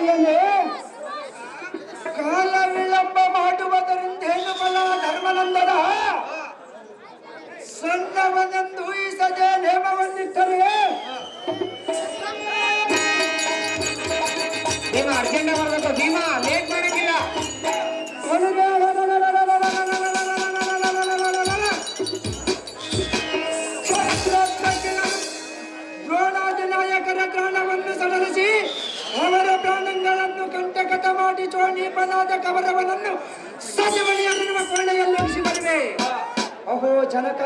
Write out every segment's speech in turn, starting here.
ಮಗನೇ, ಕಾಲ ವಿಳಂಬ ಮಾಡುವುದರಿಂದ ಏನು ಬಲ? ಧರ್ಮನಂದನ ಸಣ್ಣವನೆಂದು ಊಹಿಸದೆ ನೇಮವನ್ನಿಟ್ಟರೆ ಭೀಮ ಅರ್ಜೆಂಟ್ ಬರಬೇಕು. ಭೀಮ ಲೇಟ್ ಮಾಡಂಗಿಲ್ಲ. ದ್ರೋಣಾದಿ ನಾಯಕರ ಪ್ರಾಣವನ್ನು ಸಡಲಿಸಿ ಅವರ ಪ್ರಾಣಗಳನ್ನು ಕಂಟಕಟ ಮಾಡಿ ಚೋಣೀಪನಾದ ಕವರವನನ್ನು ಸಜೀವನಿಯನ್ನುವ ಕೋಣೆಯಲ್ಲಿರಿಸಿ ಬರುವೆ. ಅಹೋ ಜನಕ,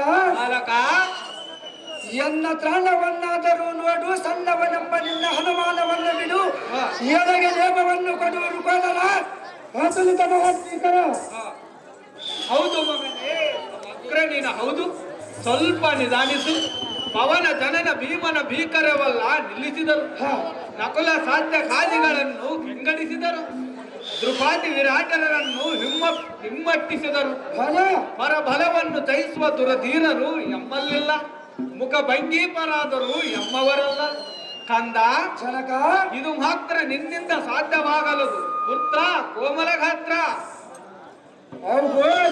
ಎನ್ನ ತ್ರಾಣವನ್ನಾದರೂ ನೋಡು, ಸಣ್ಣವನೆಂಬ ನಿನ್ನ ಹನುಮಾನವನ್ನು ಬಿಡು, ಎಳೆಗೆ ಲೇಪವನ್ನು ಕೊಡುವರು ಕೋದಲ ಅತುಲಿತ ಮಹಾತ್ಮೀಕರ. ಹೌದು ಮಗನೇ, ಅಗ್ರ ನೀನು ಹೌದು. ಸ್ವಲ್ಪ ನಿಧಾನಿಸು. ಪವನ ಜನನ ಭೀಮನ ಭೀಕರವಲ್ಲ ನಿಲ್ಲಿಸಿದರು. ನಕುಲ ಸಾಧ್ಯ ಕಾದಿಗಳನ್ನು ವಿಂಗಡಿಸಿದರು. ದ್ರುಪಾದಿ ವಿರಾಟರನ್ನು ಹಿಮ್ಮಟ್ಟಿಸಿದರು. ಪರಬಲವನ್ನು ಜಯಿಸುವ ದುರಧೀರರು ಎಮ್ಮಲ್ಲಿಲ್ಲ. ಮುಖ ಭಂಗೀಪರಾದರು ಎಮ್ಮವರಲ್ಲ. ಕಂದ ಜನಕ, ಇದು ಮಾತ್ರ ನಿನ್ನಿಂದ ಸಾಧ್ಯವಾಗಲದು. ಪುತ್ರ ಕೋಮಲ ಗಾತ್ರ.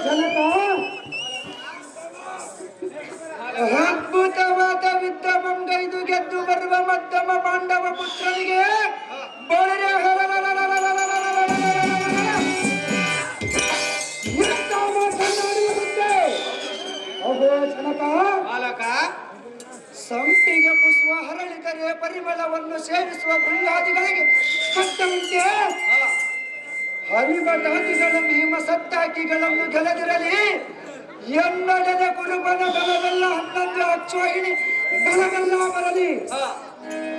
ಜನಕ, ಅದ್ಭುತವಾದ ವಿದ್ಯಮಂಗೈದು ಗೆದ್ದು ಬರುವ ಮಧ್ಯಮ ಪಾಂಡವ ಪುತ್ರನಿಗೆ ಸಂಪಿಗೆ ಪುಷ್ಪ ಹರಳಿದರೆ ಪರಿಮಳವನ್ನು ಸೇವಿಸುವ ಭೃಂಗಾದಿಗಳಿಗೆ ಕಟ್ಟುಂಟೆ. ಹರಿಭಟಾದಿಗಳ ಭೀಮ ಸತ್ತಾಕಿಗಳನ್ನು ಗೆಲ್ಲದಿರಲಿ. ಎನ್ನಡದ ಕುರುಬನ ಬಲವೆಲ್ಲ 11 ಅಕ್ಷೋಹಿಣಿ ಬಲವೆಲ್ಲ ಬರಲಿ.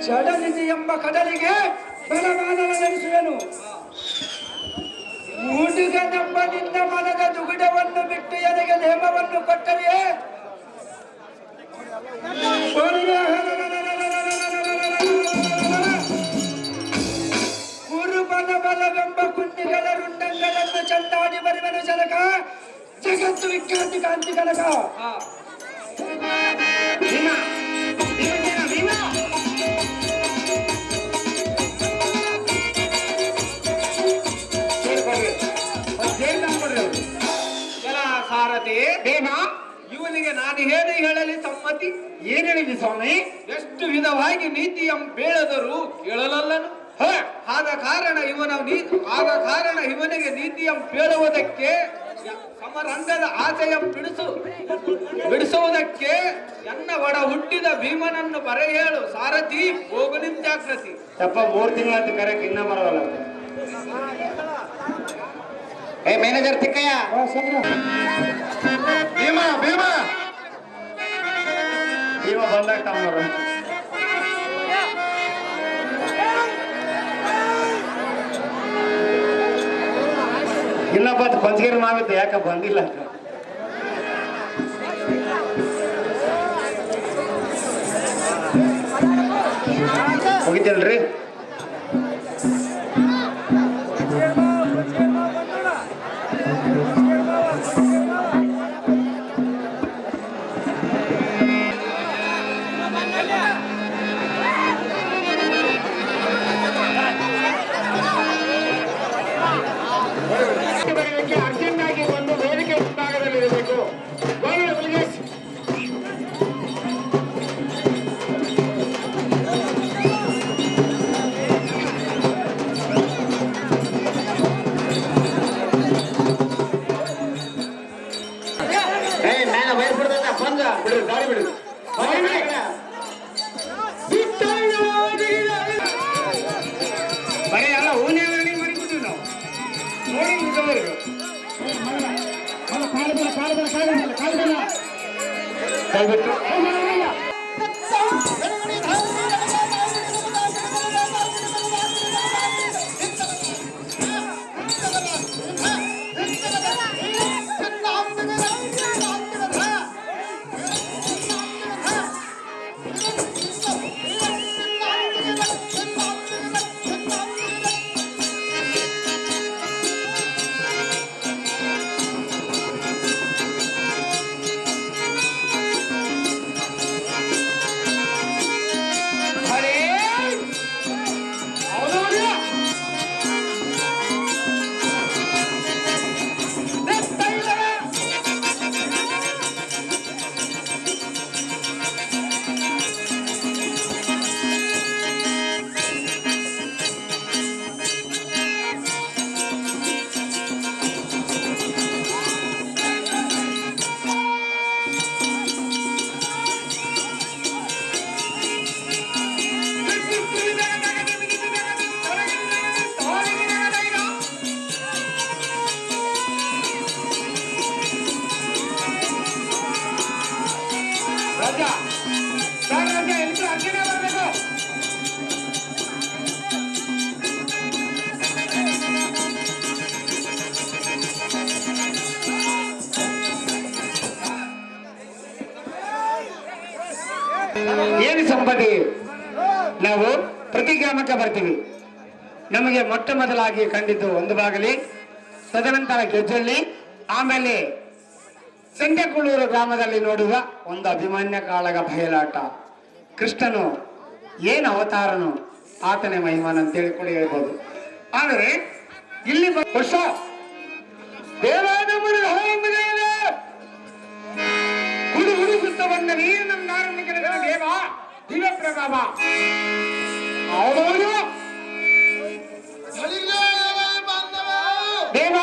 ಜಡನಿಧಿ ಎಂಬ ಕಡಲಿಗೆ ಬಲಮಾನನ ನಡೆಸುವೆನು. ಹುಡುಗನೆಂಬ ನಿನ್ನ ಮನದ ದುಗುಡವನ್ನು ಬಿಟ್ಟು ಎನಗೆ ನೇಮವನ್ನು ಕೊಟ್ಟರೆ ಕುರುಬನ ಬಲವೆಂಬ ಕುಂಡಿಗಳ ರುಂಡಗಳನ್ನು ಚಂದಾಡಿ ಬರುವೆನು ಜನಕ. ಜಗತ್ತು ವಿಖ್ಯಾತಿ ಕಾಂತಿ ಕನಕ. ಸಾರಥಿ ಭೀಮ, ಇವನಿಗೆ ನಾನು ಹೇಳಲಿ ಸಮ್ಮತಿ. ಏನ್ ಹೇಳಿದ್ವಿ ಸ್ವಾಮಿ? ಎಷ್ಟು ವಿಧವಾಗಿ ನೀತಿಯಂ ಬೇಳದರು ಕೇಳಲಲ್ಲನು. ಆದ ಕಾರಣ ಇವನಿಗೆ ನೀತಿಯಂ ಬೇಳುವುದಕ್ಕೆ ಸಮರಂಗದ ಆಶಯ ಬಿಡಿಸುವುದಕ್ಕೆ ಎನ್ನ ಒಡ ಹುಟ್ಟಿದ ಭೀಮನನ್ನು ಬರೆ ಹೇಳು ಸಾರಥಿ. ಹೋಗು ನಿತ್ಯಾಕೃತಿ. ತಪ್ಪ 3 ತಿಂಗಳಾಯ್ತು ಕರೆಕ್ ಇನ್ನ ಬರೋಲ್ಲ. ಏ ಮ್ಯಾನೇಜರ್ ತಿಕ್ಕಯ್ಯ, ಭೀಮ ಭೀಮ ಭೀಮ ಬಂದಾಗ ತಮ್ಮರು ಇನ್ನೊಬ್ಬ ಪಂಚಗಿರಿ ಮಾವಿತ್ತು ಯಾಕ ಬಂದಿಲ್ಲ? ಹೋಗಿದ್ದೇನ್ರಿ? ಅರ್ಜೆಂಟ್ ಆಗಿ ಒಂದು ವೇದಿಕೆ ಮುಂಭಾಗದಲ್ಲಿರಬೇಕು. ಮೇಲೆ ವೈರ್ ಬಿಡ್ತದ ಬಂದ ಬಿಡು, ಗಾಡಿ ಬಿಡು. ಬರೀ ಎಲ್ಲ ಓನೇ ಮಾಡಿಬಿಡ್ತೀವಿ ನಾವು. ನೋಡಿ ಕೈಬಿಟ್ಟು ಗ್ರಾಮಕ್ಕೆ ಬರ್ತೀವಿ. ನಮಗೆ ಮೊಟ್ಟ ಮೊದಲಾಗಿ ಕಂಡಿದ್ದು ಒಂದು ಬಾಗಲಿ, ತದನಂತರ ಗೆಜ್ಜಳ್ಳಿ, ಆಮೇಲೆ ಸಂತೆಕುಳೂರು ಗ್ರಾಮದಲ್ಲಿ ನೋಡುವ ಒಂದು ಅಭಿಮನ್ಯ ಕಾಳಗ ಬಯಲಾಟ. ಕೃಷ್ಣನು ಏನು ಅವತಾರನು, ಆತನೇ ಮಹಿಮಾನ್ ಅಂತೇಳಿ ಕೂಡ ಹೇಳ್ಬೋದು. ಆದರೆ ಇಲ್ಲಿ ವರ್ಷ ಹುಡು ಹುಡುಗುತ್ತ ಬಂದ ನೀರು ನಮ್ಮ ನಾರನ್ನು ಕೆಳಗಿನ ದೇವ ದಿವ್ಯ ಪ್ರಭಾವ ಅವನು ದೇವ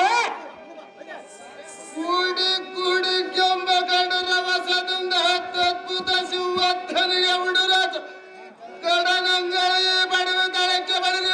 ಕೂಡಿ ಕೂಡಿ ಕೆಂಬ ಕಂಡು ರವಸದಿಂದ ಅತ್ಯದ್ಭುತ ಶಿವಧನಿಗೆ ಉಡುರಾಜ ಕಡನಂಗಳಿಗೆ ಬಡವ ತಳಕ್ಕೆ ಬಡಗ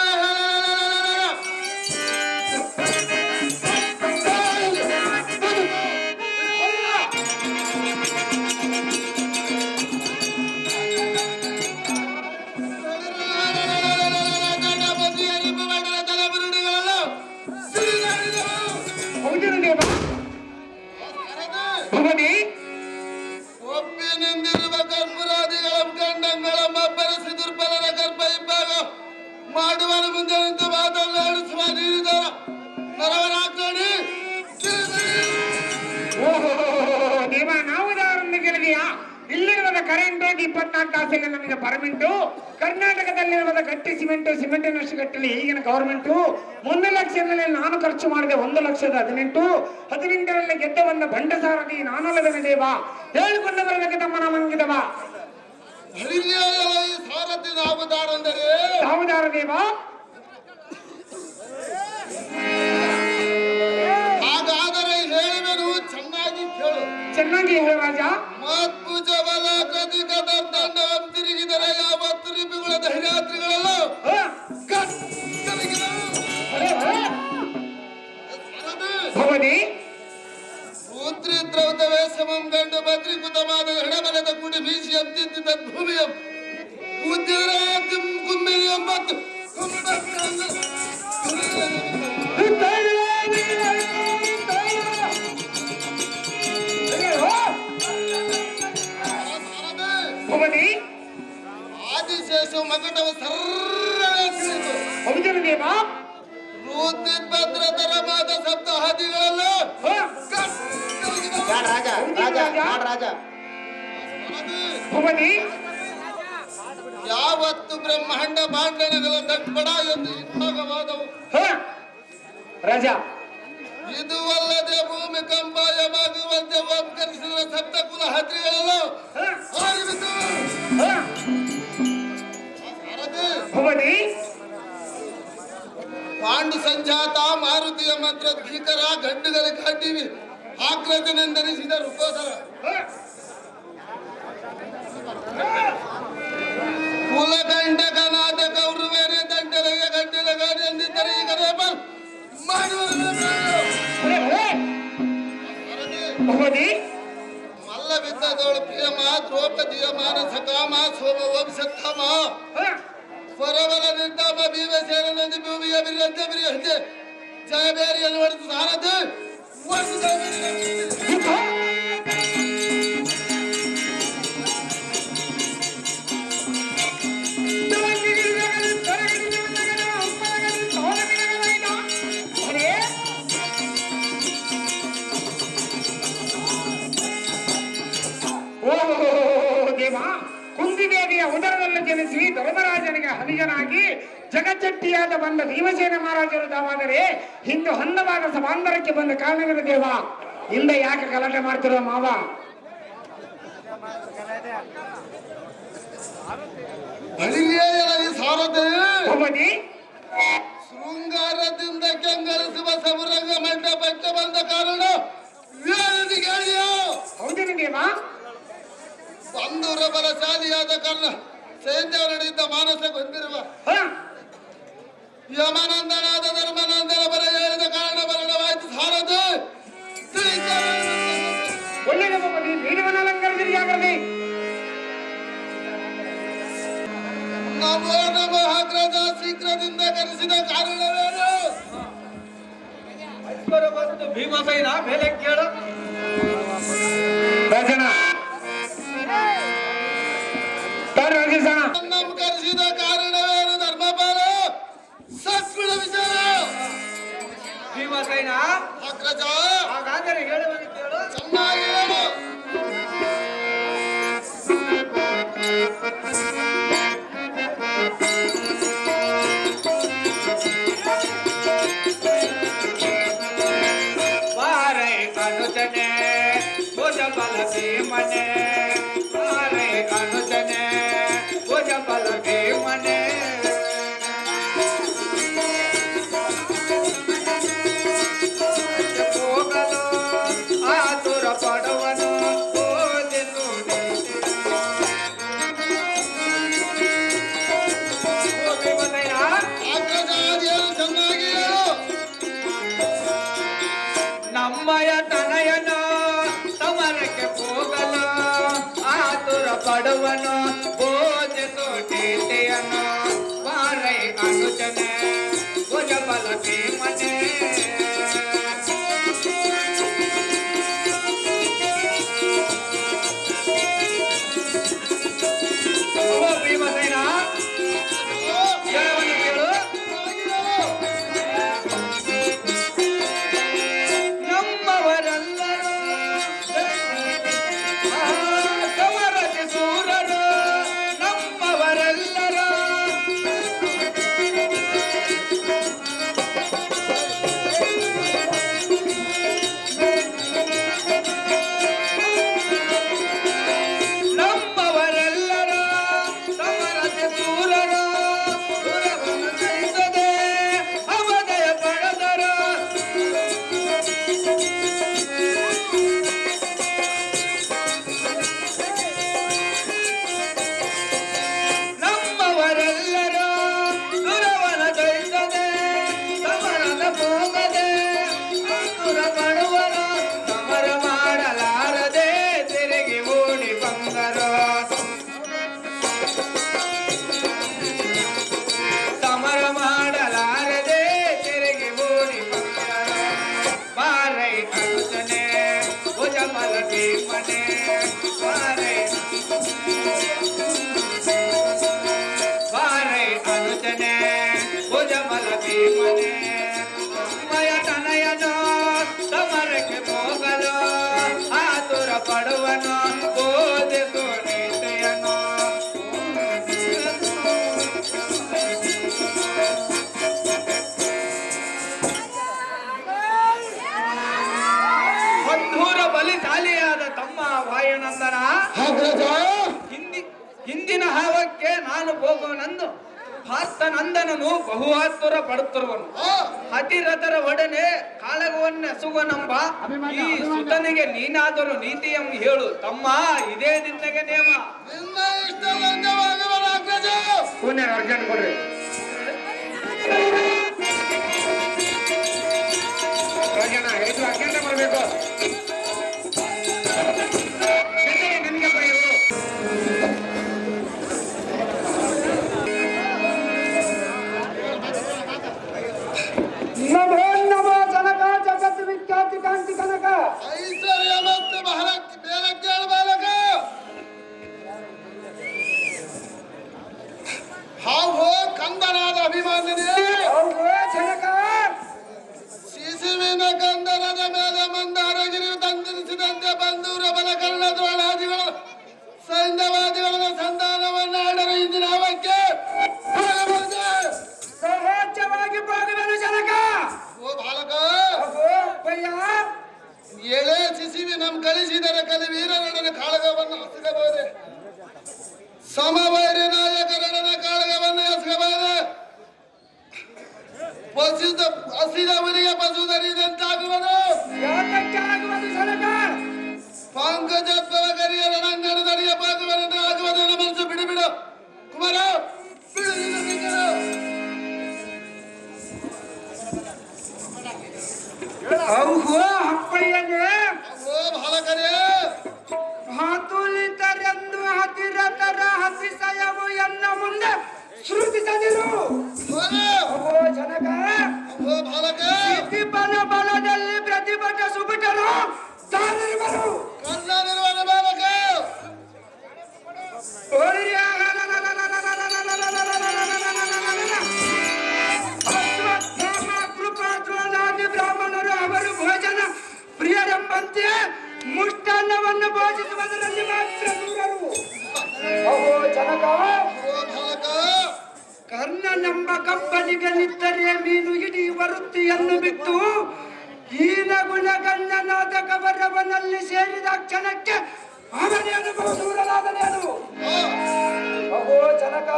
ಒಪ್ಪಿನಿಂದಿರುವ ಕರ್ಪುರಾದಿಗಳ ಕಂಡಂಗಳ ಮಬ್ಬರಿಸಿ ದುರ್ಬಲರ ಗರ್ಭ ಇಬ್ಬಾಗ ಮಾಡುವನು ಮುಂದೆ ನಿಂತು ಮಾತನಾಡಿಸುವ ನೀರಿದ ನರವರಾಗ್ತಾನೆ ದೇವ ನಾವು ದಾರನ್ನು ಗೆಲುವಿಯಾ ಇಲ್ಲಿರುವುದ ಕರೆಂಟು 24 ತಾಸಿಗೆ ನಮಗೆ ಪರ್ಮಿಂಟು. ಕರ್ನಾಟಕದಲ್ಲಿರುವುದ ಗಟ್ಟಿ ಸಿಮೆಂಟಿನಷ್ಟು ಗಟ್ಟಲಿ ಈಗಿನ ಗವರ್ಮೆಂಟು 1 ಲಕ್ಷದಲ್ಲಿ ನಾನು ಖರ್ಚು ಮಾಡಿದೆ 1,18,18ರಲ್ಲಿ ಗೆದ್ದ ಬಂದ ಬಂಡ ಸಾರಥಿ ನಾನಲ್ಲವೇನೆ ದೇವ ಹೇಳಿಕೊಂಡು ಬರಬೇಕು ತಮ್ಮ ನಮಂಗಿದವ ಸಾರಥಿ ನಾವುದಾರಂದರೆ ತಾವುದಾರ ದೇವ. ಹಾಗಾದರೆ ಹೇಳುವೆನು ಚೆನ್ನಾಗಿ ಕೇಳು. ಚೆನ್ನಾಗಿ ಹೇಳು ರಾಜ. ಮದ್ಭುಜಬಲ ಕದಿಕದ ತಂಡ ತಿರುಗಿದರೆ ಯಾವತ್ತು ರಿಪಿಗಳ ಧೈರ್ಯಾತ್ರಿಗಳಲ್ಲ ಭವನಿ ಪುತ್ರಿ ದ್ರೌತವೇ ಸಮಂ ಗಂಡು ಭದ್ರಿಕೃತವಾದ ಹೆಣಬಲದ ಕುಡಿ ಬೀಸಿ ಅಂತಿದ್ದ ತದ್ಭೂಮಿಯಂ ಉದ್ದಿರಾತಿಂ ಕುಂಬಿರಿ ಎಂಬತ್ತು ಭವನಿ ಆದಿಶೇಷ ಮಕಟವ ಸರ್ರಳಿಸಿತು ಹೌದನ ದೇವ. ಭದ್ರತರ ಮಾದ ಸಪ್ತಾಹಾದಿಗಳಲ್ಲ ರಾಜ ರಾಜ ರಾಜ ಭವನಿ ಯಾವತ್ತು ಬ್ರಹ್ಮಾಂಡ ಭಾಂಡಣಗಳ ದಟ್ಪಡ ಎಂದು ಇನ್ನಾಗವಾದವು ರಾಜ. ಇದು ಅಲ್ಲದೆ ಭೂಮಿ ಕಂಪಾಯವಾಗುವಂತೆ ಓಂಕರಿಸಿದ ಸಪ್ತಕುಲ ಹದ್ರಿಗಳಲ್ಲ ಭವನಿ ಪಾಂಡು ಸಂಜಾತ ಮಾರುತಿಯ ಮಂತ್ರ ಭೀಕರ ಗಂಡುಗಳ ಕಂಡಿವಿ ಆಕ್ರತನೆಂದನಿಸಿದ ಋಕೋದರ ಕುಲಗಂಡಕನಾದ ಕೌರವೇನೆ ದಂಡಲೆಗೆ ಗಂಟೆಲ ಗಾಡಿ ಎಂದಿದ್ದರೆ ಈಗ ರೇಪರ್ ಭವನಿ ಮಲ್ಲ ಬಿದ್ದದವಳು ಪ್ರಿಯಮ ದ್ರೌಪದಿಯ ಮಾನಸ ಕಾಮ ಸೋಮ ವಂಶತ್ತಮ ಪರವಲ ನಿರ್ಧಾಮ ಭೀಮಸೇನಂದಿ ಭೂಮಿಯ ಬಿರಿಯಂತೆ ಬಿರಿಯಂತೆ ಜಯಬೇರಿಯನ್ನು ಹೊಡೆದು ಸಾರದು ದೇವ. ಕುಂದಿದೇವಿಯ ಉದರದಲ್ಲಿ ಜನಿಸಿ ಧರ್ಮರಾಜನಿಗೆ ಹರಿಜನಾಗಿ ಜಗಚ್ಚಟ್ಟಿಯಾದ ಬಂದ ಭೀಮಸೇನ ಮಹಾರಾಜರು ತಾವಾದರೆ ಹಿಂದೆ ಹೊಂದವಾದ ಸಮಾಂತರಕ್ಕೆ ಬಂದ ಕಾರಣವಿದೆ ದೇವ. ಹಿಂದೆ ಯಾಕೆ ಗಲಾಟೆ ಮಾಡ್ತಿರೋ ಮಾವ? ಸಾರದೆ ಭವನಿ ಶೃಂಗಾರದಿಂದ ಕೆಂಗಳಿಸುವ ಸಮರಂಗ ಮಂಟಪಕ್ಕೆ ಬಂದ ಕಾರಣ ಹೌದೇನು ದೇವ. ಬಂಧುರ ಬಲಶಾಲಿಯಾದ ಕರ್ಣ ಸೈನ್ಯ ನಡೆಯುತ್ತ ಮಾನಸ ಹೊಂದಿರುವ ಯಮನಂದನಾದ ಧರ್ಮನಂದನ ಬಲ ಹೇಳಿದ ಕಾರಣ ಮರಣವಾಯಿತು ಸಾರದು ಒಳ್ಳೆಯ ಭವನಿ ವೀರವನ ಅಲಂಕರಿಸಿರಿ ಜಾಗ್ರತೆ. ನಮೋ ನಮಃ ಅಗ್ರಜ ಶೀಘ್ರದಿಂದ ಕರೆಸಿದ ಕಾರಣವೇನು? ಭೀಮಸೇನ ಮೇಲೆ ಕೇಳು. ರಾಜನ ನಮ್ಮ ಕರೆಸಿದ ಕಾರಣವೇನು ಧರ್ಮಪ ಭೀಮಸೇನ ಅಗ್ರಜ ಹಾಗಾದರೆ ಹೇಳುವುದು ಕೇಳು. ಚೆನ್ನಾಗಿ ಹೇಳು. ಬಾರೈ ಅನುಜನೆ ಭುಜಬಲ ಭೀಮನೆ, ಬಾರೈ ಅನುಜನೆ ಭುಜಬಲ ಭೀಮನೆ. ಹೋಗಲು ಆತುರ ಪಡುವನು ಓದಿನು ಭೀಮಸೇನ. ಅಗ್ರಜ ಹೇಳು, ಚೆನ್ನಾಗಿ ಹೇಳು. ನಮ್ಮಯ ತನಯನು ಸಮರಕ್ಕೆ ಹೋಗಲು ಆತುರ ಪಡುವನು ಬೋಧಿಸು ಟೀಟೆಯನು, ಬಾರೈ ಅನುಜನೆ ಭುಜಬಲ ಭೀಮನೆ. ಓ ಭೀಮಸೇನ ಹೇಳುವುದು ಕೇಳು. ಚೆನ್ನಾಗಿ ಹೇಳು. ನಮ್ಮವರೆಲ್ಲರೂ ಸಮರತಿ ಸೂರರು, ನಮ್ಮವರೆಲ್ಲರೂ ನಮ್ಮವರೆಲ್ಲರೂ ಸಮರತಿ ಸೂರರು, ಸುರವನ್ನು ಜಯಿಸದೆ ಅವದಯ ಪಡೆದರು. ನಮ್ಮವರೆಲ್ಲರೂ ಸುರವನ ಜಯಿಸದೆ ಸಮರದ ಹೋಗದೆ ಆತುರ ಪಡುವರು, ಸಮರ ಮಾಡಲಾರದೆ ತಿರುಗಿ ಓಡಿ ಬಂದರು. ಸಮರ ಮಾಡಲಾರದೆ ತಿರುಗಿ ಓಡಿ ಬಂದರು. ಬಾರೈ ಅನುಜನೆ ಭುಜಬಲ ಭೀಮನೆ, ಬಾರೈ ಬಾರೈ ಅನುಜನೆ ಭುಜಬಲ ಭೀಮನೆ. ಮಯ ತನಯನು ಸಮರಕ್ಕೆ ಹೋಗಲು ಆತುರ ಪಡುವನು ಬೋಧಿಸು ನೀತಿಯನು. ಬಂಧೂರ ಬಲಿಶಾಲಿಯಾದ ತಮ್ಮ ವಾಯುನಂದನ, ಅಗ್ರಜ ಹಿಂದಿನ ಹಾವಕ್ಕೆ ನಾನು ಹೋಗುವನೆಂದು ಹಾಸ್ತನಂದನನು ಬಹು ಆತುರ ಪಡುತ್ತಿರುವನು. ಅತಿರಥರ ಒಡನೆ ಕಾಳಗವನ್ನ ಎಸುವನೆಂಬ ಈ ಸುತನಿಗೆ ನೀನಾದರೂ ನೀತಿಯನ್ನು ಹೇಳು ತಮ್ಮ, ಇದೇ ನಿನ್ನಗೆ ನೇಮ. ನಿನ್ನ ಇಷ್ಟದಂಗವಾಗುವನ ಅಗ್ರಜ. ಪುಣ್ಯ ಅರ್ಜೆಂಟ್ ಕೊಡ್ರಿ. ರಾಜಣ್ಣ, ಇದು ಅರ್ಜೆಂಟ್ ಬರಬೇಕು. ನನಗೆ ಬೈರು. ನಮೋ ನಮೋ ಜನಕ ಜಗತ್ ವಿಖ್ಯಾತಿ ಕಾಂತಿ ಕನಕ. ಐಶ್ವರ್ಯ ಮತ್ತು ಬಹಳ ಬೇರೆ ಕೇಳು ಬಾಲಕ. ಹಾವು ಕಂದನಾದ ಅಭಿಮಾನಿನೇ, ಹೌದು ಜನಕ. ಶಿಶುವಿನ ಕಂದನದ ಮೇಲೆ ಮಂದಾರಗಿರಿಯು ತಂದಿರಿಸಿದಂತೆ ಬಂದೂರ ಬಲಕರ್ಣದ್ರೋಳಾದಿಗಳು ಸೈನ್ಯವಾದಿಗಳ ಸಂಧಾನವನ್ನು ಆಡಲು ಇಂದಿನ ಅವಕ್ಕೆ ಸಹಜವಾಗಿ ಭಾಗವೇನು ಜನಕ. ಓ ಬಾಲಕ, ಹೌದು ಅಪ್ಪಯ್ಯ. ಎಳೆ ಶಿಶುವಿ ನಮ್ ಕಳಿಸಿದರೆ ಕಲಿ ವೀರರೊಡನೆ ಕಾಳಗವನ್ನು ಹಸಿಗಬಹುದೇ, ಸಮವೈರಿ ನಾಯಕರೊಡನೆ ಕಾಳಗವನ್ನು ಎಸಗಬಹುದೇ. ಹಸಿದವರಿಗೆ ಪಶು ಧರಿದಂತಾಗುವುದು. ಯಾತಕ್ಕೆ ಆಗುವುದು ಜನಕ. ಪಂಕಜತ್ವವ ಕರಿಯ ರಣಂಗಣದಡಿಯ ಪಾಗುವನೆಂದು ಆಗುವುದನ್ನು ಮನಸ್ಸು ಬಿಡು ಬಿಡು ಕುಮಾರ, ಬಿಡು ನಿನ್ನ ಬಿಂಗರು. ಹೌದು ಅಪ್ಪಯ್ಯನೇ. ಓ ಬಾಲಕರೇ, ಹಾತುಲಿತರೆಂದು ಹತಿರತರ ಹತಿಶಯವು ಎನ್ನ ಮುಂದೆ ಶ್ರುತಿಸದಿರು. ಹೋರೆ. ಓ ಜನಕ. ಓ ಬಾಲಕ, ಸ್ಥಿತಿ ಬಲ ಬಲದಲ್ಲಿ ಪ್ರತಿಭಟ ಸುಬಿಟರು ತಾನಿರುವರು. ಕಣ್ಣನಿರುವನ ಬಾಲಕ. ಅಶ್ವತ್ಥಾಮ ಕೃಪಾ ಜ್ವಾಲಾದಿ ಬ್ರಾಹ್ಮಣ ನಮ್ಮ ಕಬ್ಬಲಿಗನಿದ್ದರೆ ಮೀನು ಹಿಡಿ ವೃತ್ತಿಯನ್ನು ಬಿಟ್ಟು ಹೀನ ಗುಣಗಣ್ಯನಾದ ಕವರವನಲ್ಲಿ ಸೇರಿದ ಕ್ಷಣಕ್ಕೆ ಅವನೇ ಅನುಭವ ದೂರನಾದನೇನು. ಅಹೋ ಜನಕ,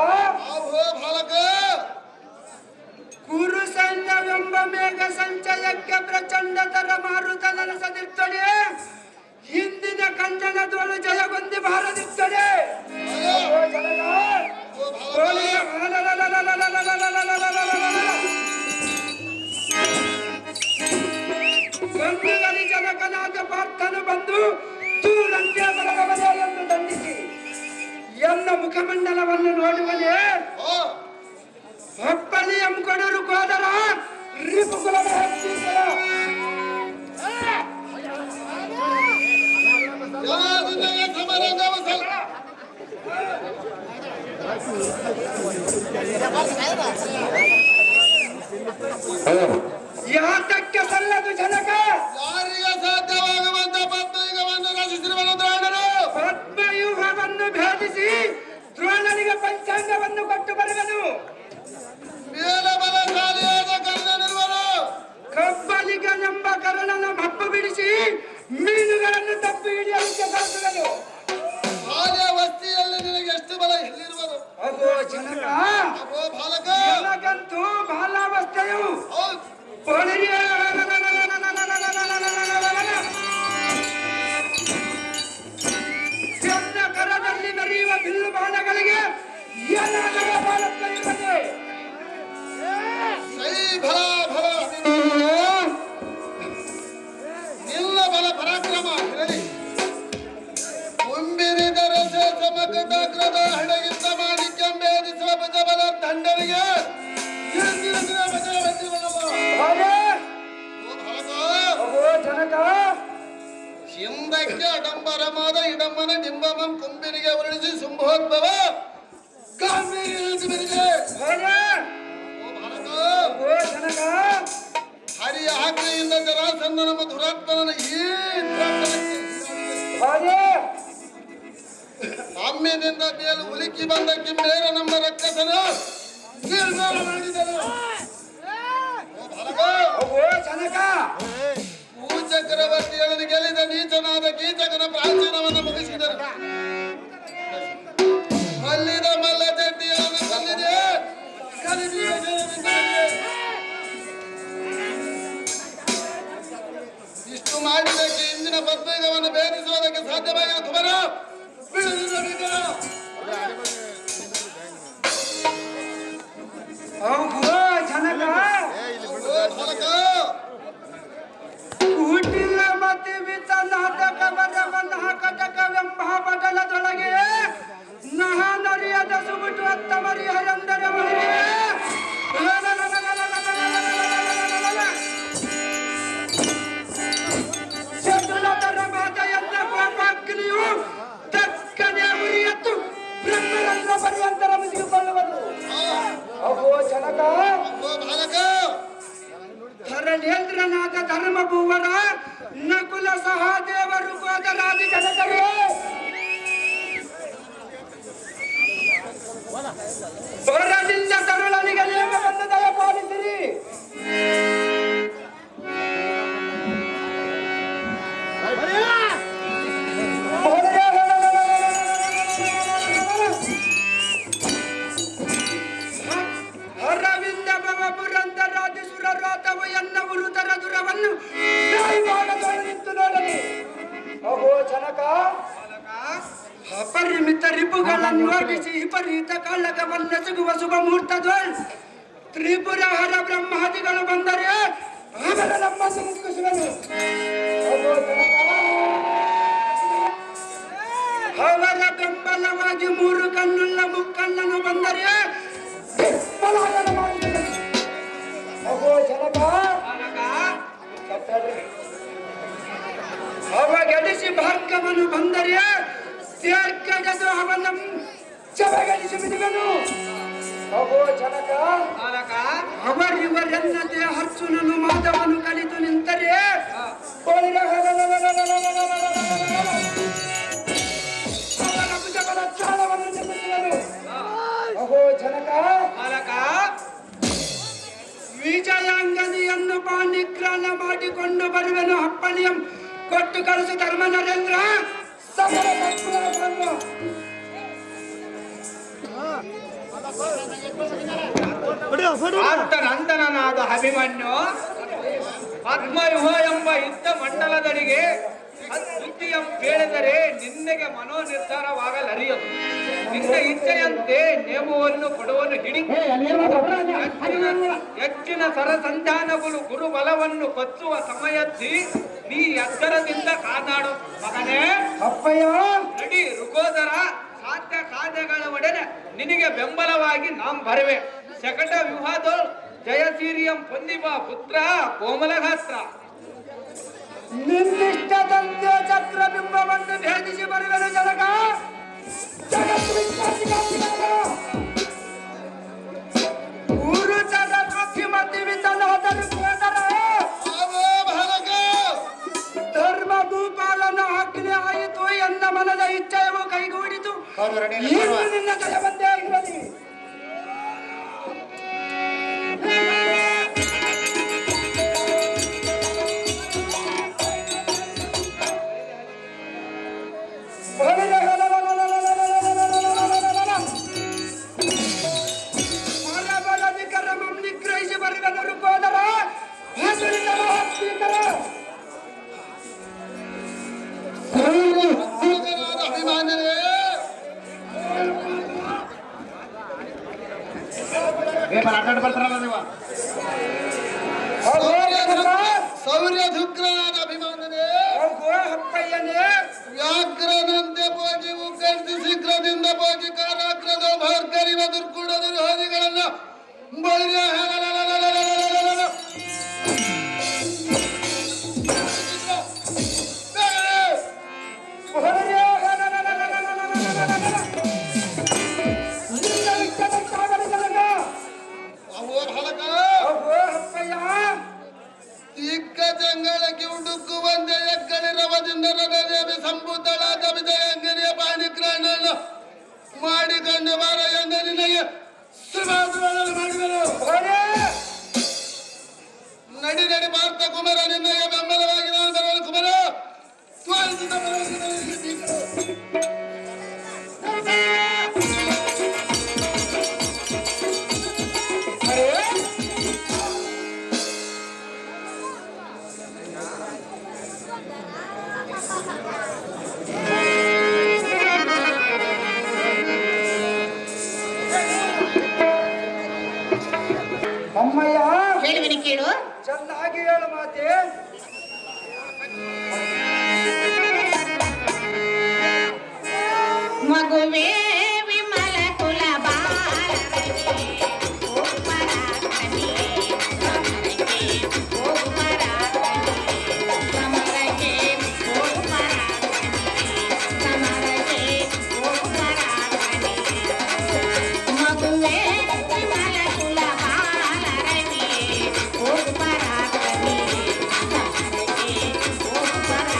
ಕುರು ಸೈನ್ಯವೆಂಬ ಮೇಘ ಸಂಚಯಕ್ಕೆ ಪ್ರಚಂಡತರ ಮಾರುತ ನನಸದಿರ್ತಡೆ. ಹಿಂದಿನ ಕಂಜನದೋಳು ಜಯಗೊಂದಿ ಬಾರದಿರ್ತಡೆ. ಗಂಡುಗಲಿ ಜನಕನಾದ ಪಾರ್ಥನು ಬಂದು ತೂರಂತೆ ಬಲಗವನೇ ಎಂದು ದಂಡಿಸಿ ಎನ್ನ ಮುಖಮಂಡಲವನ್ನು ನೋಡುವನೇ. ಅಪ್ಪಲಿಯಂ ಕೊಡರು ಕೋದರ ರಿಪುಕುಲದ ಹತ್ತಿರ ಯಾತಕ್ಕೆ ಸಲ್ಲದು ಜನಕ. ಯಾರಿಗೆ ಸಾಧ್ಯವಾಗುವಂತ ಪದ್ಮಯುಗವನ್ನು ರಚಿಸಿರುವನು ದ್ರೋಣರು. ಪದ್ಮಯುಗವನ್ನು ಭೇದಿಸಿ ದ್ರೋಣನಿಗೆ ಪಂಚಾಂಗವನ್ನು ಕೊಟ್ಟು ಬರುವನು. ಮೇಲ ಬಲಶಾಲಿಯಾದ ಕರ್ಣನಿರುವನು. ಕಬ್ಬಲಿಗನೆಂಬ ಕರ್ಣನ ಮಪ್ಪು ಬಿಡಿಸಿ ಮೀನುಗಳನ್ನು ತಪ್ಪು ಹಿಡಿಯಲಿಕ್ಕೆ ಕಳಿಸುವನು. ಬಾಲ್ಯಾವಸ್ಥೆಯಲ್ಲಿ ನಿನಗೆ ಎಷ್ಟು ಬಲ ಎಲ್ಲಿರುವುದು. ಅಗೋ ಜನಕ, ಅಗೋ ಬಾಲಕ, ನನಗಂತೂ ಬಾಲಾವಸ್ಥೆಯು ಹೌದು. ಚಂದ ಕರದಲ್ಲಿ ಮೆರೆಯುವ ಬಿಲ್ಲು ಬಾಣಗಳಿಗೆ ಏನಾದರೂ ಬಾಲತ್ವ ಇರುತ್ತದೆ. ಸೈ ಬಲ ಬಲ ನಿಲ್ಲ ಬಲ ಪರಾಕ್ರಮ ಇರಲಿ. ಮುಂಬಿರಿದರೆ ಸಮಕಟಾಗ್ರದ ಹಡಗಿಂದ ಮಾಣಿಕ್ಯ ಭೇದಿಸುವ ಭುಜಬಲ ದಂಡರಿಗೆ ಜನಕ, ಹಿಂದಕ್ಕೆ ಅಡಂಬರವಾದ ಇಡಂಬನ ಡಿಂಬಮಂ ಕುಂಬಿರಿಗೆ ಉರುಳಿಸಿ ಶುಂಭೋದ್ಭವ ಜನಕ, ಹರಿಯ ಆಜ್ಞೆಯಿಂದ ಜರಾಸಂಧ ನಮ್ಮ ದುರಾತ್ಮನ ಈ ಅಮ್ಮಿನಿಂದ ಮೇಲು ಉಲಿಕ್ಕಿ ಬಂದ ಕಿಮ್ಮೇರ ನಮ್ಮ ರಕ್ಕಸನ ನಿರ್ಧಾರ ಮಾಡಿದರು. ಜನಕ, ಚಕ್ರವರ್ತಿಗಳನ್ನು ಗೆಲ್ಲಿದ ನೀಚನಾದ ಕೀಚಕನ ಪ್ರಾಚೀನವನ್ನು ಮುಗಿಸಿದರು. ಮಲ್ಲಿದ ಮಲ್ಲ ಚಡ್ಡಿಯನ್ನು ಕಲ್ಲಿದೆ ಇಷ್ಟು ಮಾಡಿದಕ್ಕೆ ಇಂದಿನ ಪದ್ಮಯುಗವನ್ನು ಭೇದಿಸುವುದಕ್ಕೆ ಸಾಧ್ಯವಾಗಿಲ್ಲ. ಕುಮಾರ ಜನಕ, ಕೂಟಿಲ್ಲ ಮತಿ ವಿತ ನಾಟಕ ಬರವನ್ನ ಕಟಕವೆಂಬ ಬದಲದೊಳಗೆ ನಹ ನರಿಯದ ಸುಬಿಟ್ಟು ಅತ್ತ ಮರಿ ಹರಂದರೆ ಒಳಗೆ ಚತುರತರ ಮಾತೆಯನ್ನ ಕೋಪಾಗ್ನಿಯು ತಕ್ಕನೆ ಉರಿಯತ್ತು ಬ್ರಹ್ಮರಂಗ ಪರ್ಯಂತರ ಮುಗಿದುಕೊಳ್ಳುವುದು. ಅಗೋ ಜನಕ, ಧರಣೇಂದ್ರನಾಥ ಧರ್ಮಭೂವರ ನಕುಲ ಸಹದೇವರು ಕೋದರಾದಿ ಜನಕರೇ, ಹೊರದಿಂದ ತರುಳನಿಗೆ ನೇಮವನ್ನು ದಯಪಾಲಿಸಿರಿ. ಹರವಿಂದ ಭವ ಪುರಂದರಾದಿ ಸುರರಾತವು ಎನ್ನ ಉರುತರ ದುರವನ್ನು ನಿಂತು ನೋಡಲಿ. ಅಹೋ ಜನಕ, ಅಪರಿಮಿತ ರಿಪುಗಳನ್ನು ಓಡಿಸಿ ವಿಪರೀತ ಕಾಳಗವನ್ನು ಸಿಗುವ ಶುಭ ಮುಹೂರ್ತದೊಳ್ ತ್ರಿಪುರ ಹರ ಬ್ರಹ್ಮಾದಿಗಳು ಬಂದರೆ ಅವರ ನಮ್ಮನ್ನು ಮುಗಿಸುವನು. ಅವರ ಬೆಂಬಲವಾಗಿ ಮೂರು ಕಣ್ಣುಳ್ಳ ಮುಕ್ಕಣ್ಣನು ಬಂದರೆ ಪಲಾಯನ ಮಾಡಿದನು. ಅಹೋ ಜನಕ, ಅವ ಗೆಡಿಸಿ ಭಾರ್ಗವನು ಬಂದರೆ ತೇರ್ಕಡೆದು ಅವನ ಚವಗಡಿಸಿ ಬಿಡುವನು. ಅಹೋ ಜನಕ, ಅವರಿವರೆನ್ನದೆ ಅರ್ಜುನನು ಮಾಧವನು ಕಲಿತು ನಿಂತರೆ ಅವನ ಭುಜಬಲ ಚಾಳವನ್ನು ನಿರ್ಮಿಸುವನು. ಅಹೋ ಜನಕ, ವಿಜಯಾಂಗನಿಯನ್ನು ಪಾಣಿಗ್ರಹಣ ಮಾಡಿಕೊಂಡು ಬರುವೆನು. ಅಪ್ಪಣೆಯಂ ಕೊಟ್ಟು ಕಳಿಸು ಧರ್ಮ ನರೇಂದ್ರ. ಸಮರ ತತ್ಪರರನ್ನು ನಂದನನಾದ ಅಭಿಮನ್ಯು ಪದ್ಮವ್ಯೂಹ ಎಂಬ ಯುದ್ಧ ಮಂಡಲದಡಿಗೆ ಸುದ್ದಿಯಂ ಕೇಳಿದರೆ ನಿನ್ನೆಗೆ ಮನೋ ನಿರ್ಧಾರವಾಗಲರಿಯದು. ನಿನ್ನ ಇಚ್ಛೆಯಂತೆ ನೇಮವನ್ನು ಕೊಡುವನು ಹಿಡಿ. ಹೆಚ್ಚಿನ ಸರಸಂಧಾನಗಳು ಗುರುಬಲವನ್ನು ಕೊಚ್ಚುವ ಸಮಯದಲ್ಲಿ ನೀ ಎತ್ತರದಿಂದ ಕಾದಾಡು ಮಗನೇ. ಅಪ್ಪಯ್ಯ ನಡಿ ಋಗೋದರ ಸಾಧ್ಯ ಕಾರ್ಯಗಳ ಒಡನೆ ನಿನಗೆ ಬೆಂಬಲವಾಗಿ ನಾಂ ಬರುವೆ. ಶಕಟ ವ್ಯೂಹದ ಜಯಸೀರಿಯಂ ಪೊಂದಿಬ ಪುತ್ರ ಕೋಮಲಗಾತ್ರ. ನಿನ್ನಿಷ್ಟದಂತೆ ಚಕ್ರಬಿಂಬವನ್ನು ಭೇದಿಸಿ ಬರುವೆನು ಜನಕ. ಗುರು ಜಗತ್ಮತಿವಿತನಾದರೂ ಧರ್ಮ ಭೂಪಾಲನ ಆಜ್ಞೆ ಆಯಿತು. ಎನ್ನ ಮನದ ಇಚ್ಛೆಯು ಕೈಗೂಡಿತು. ಇನ್ನು ನಿನ್ನ ಜಯ ಬಂದೇ ಇರಲಿ. ನಿಗ್ರಹಿಸಿ ಬರುವೆನು ಕೋದರ. ಅಭಿಮಾನನೇ ಬರ್ತಾರಲ್ಲ ನೀವು ಸೌರ್ಯ ಧುಗ್ರನಾದ ಅಭಿಮಾನನೇ ಅಪ್ಪಯ್ಯನೇ ವ್ಯಾಘ್ರನಂತೆ ಹೋಗಿ ಉಗ್ಗಡಿಸಿ ಶೀಘ್ರದಿಂದ ಹೋಗಿ ಕಾರಾಗ್ರದ ಭಾರ್ಗರಿವ ದುರ್ಗುಣದ ವಿರೋಧಿಗಳನ್ನ ಬಳಿಯ ದಿಗ್ಗಜಂಗಳಕ್ಕೆ ಹುಡುಕುವಂತೆ ಎಕ್ಕಳಿರವದಿಂದ ರಣದೇವಿ ಸಂಭೂತಳಾದ ವಿಜಯಂಗನಿಯ ಪಾಣಿಗ್ರಹಣ ಮಾಡಿಕೊಂಡು ಬಾರ ಎಂದ ನಿನಗೆ ಮಾಡಿದರು. ನಡಿ ನಡಿ ಭಾರತ ಕುಮಾರ ನಿನ್ನಗೆ ಬೆಂಬಲವಾಗಿ ನಾನು ಬರಲು ಕುಮಾರ ತೋರಿಸಿದ ಅಮ್ಮಯ್ಯ ಹೇಳುವಿನಿ ಕೇಳು. ಚೆನ್ನಾಗಿ ಹೇಳು ಮಾತೆ. ಮಗುವೇ ವಿಮಲ ಕುಲ ಬಾಲರಗೆ ಹೋಗು ಮರಾಠನಿ ಸಮರಕ್ಕೆ ಹೋಗು ಮರಾಠನಿ ಸಮರಕ್ಕೆ ಹೋಗು ಮರಾಠನಿ ಸಮರಕ್ಕೆ ಹೋಗು ಮರಾಠನಿ ಮಗುವೇ ವಿಮಲ ಕುಲ ಬಾಲರಗೆ ಹೋಗು ಮರಾಠನಿ ಸಮರಕ್ಕೆ ಹೋಗು ಮರಾಠನಿ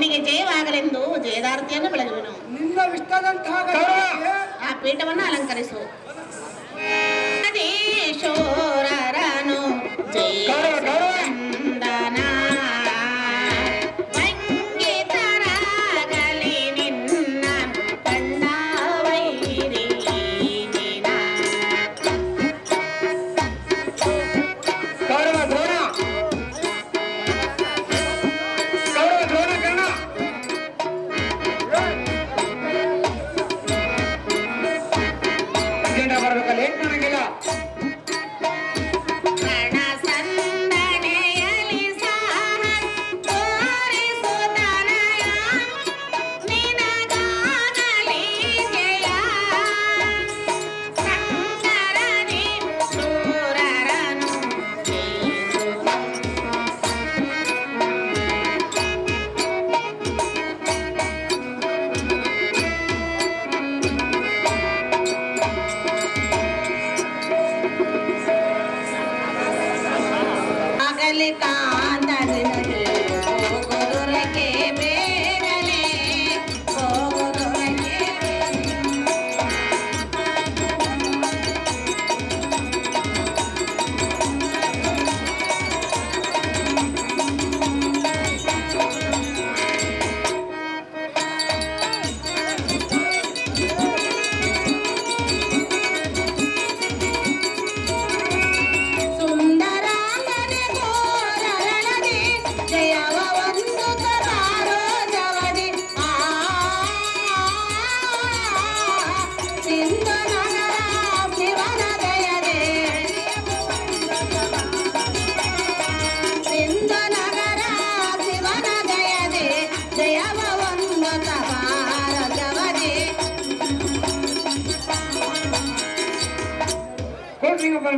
ಶಿವನಿಗೆ ಜಯವಾಗಲೆಂದು ಜಯದಾರ್ತಿಯನ್ನು ಬೆಳಗುವೆನು. ನಿನ್ನವಿಷ್ಟದಂತಹ ಆ ಪೀಠವನ್ನು ಅಲಂಕರಿಸು. ಶೋರರನು ಜಯ ಚಂದನ ವಂಗಿತರಾಗಲಿ ನಿನ್ನ ಕಂಡ ವೈರಿ ದಿನ. ಬರ್ಬೇಕಲ್ಲ ಏನ್ ನನಗಿಲ್ಲ